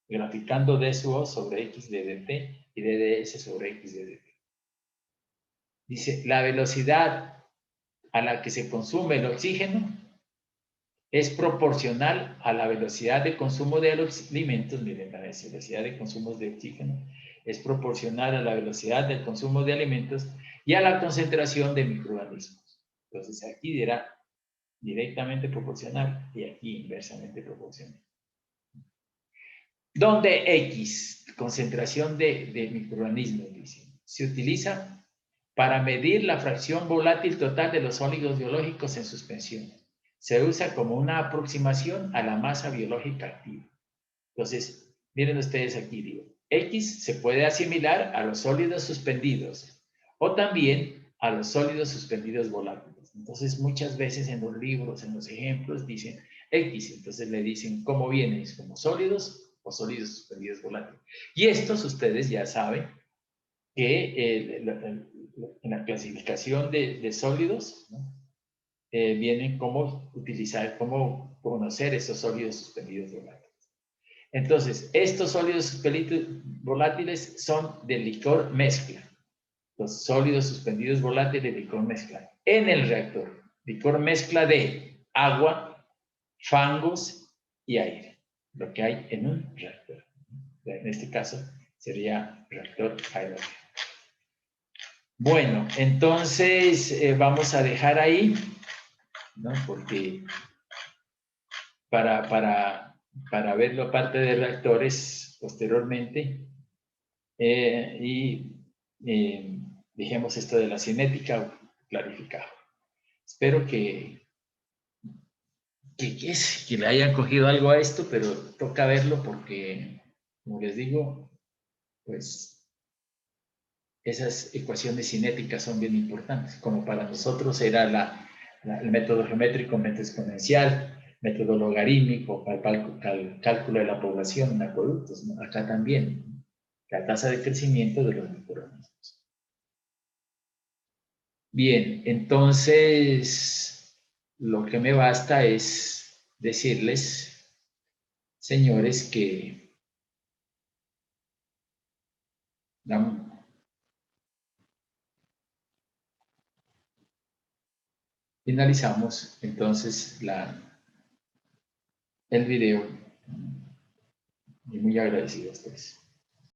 S1: graficando d sub o sobre x de dt y d de s sobre x de dt. Dice, la velocidad a la que se consume el oxígeno es proporcional a la velocidad de consumo de los alimentos. Miren, la velocidad de consumo de oxígeno es proporcional a la velocidad del consumo de alimentos y a la concentración de microorganismos. Entonces, aquí dirá directamente proporcional y aquí inversamente proporcional. Donde X, concentración de microorganismos, dice, se utiliza para medir la fracción volátil total de los sólidos biológicos en suspensión. Se usa como una aproximación a la masa biológica activa. Entonces, miren ustedes aquí, digo, X se puede asimilar a los sólidos suspendidos o también a los sólidos suspendidos volátiles. Entonces, muchas veces en los libros, en los ejemplos, dicen X, entonces le dicen cómo viene, es como sólidos o sólidos suspendidos volátiles. Y estos ustedes ya saben que en la clasificación de sólidos, ¿no? Vienen cómo utilizar, cómo conocer esos sólidos suspendidos volátiles. Entonces, estos sólidos suspendidos volátiles son de licor mezcla. Los sólidos suspendidos volátiles de licor mezcla. En el reactor, licor mezcla de agua, fangos y aire. Lo que hay en un reactor. En este caso sería reactor aeróbico. Bueno, entonces vamos a dejar ahí, ¿no? Porque para ver la parte de reactores posteriormente dejemos esto de la cinética clarificado. Espero que le hayan cogido algo a esto, pero toca verlo porque, como les digo, pues esas ecuaciones cinéticas son bien importantes, como para nosotros era el método geométrico, método exponencial, método logarítmico, para el cálculo de la población en acueductos, ¿no? Acá también, la tasa de crecimiento de los microorganismos. Bien, entonces, lo que me basta es decirles, señores, que finalizamos entonces el video y muy agradecido a ustedes.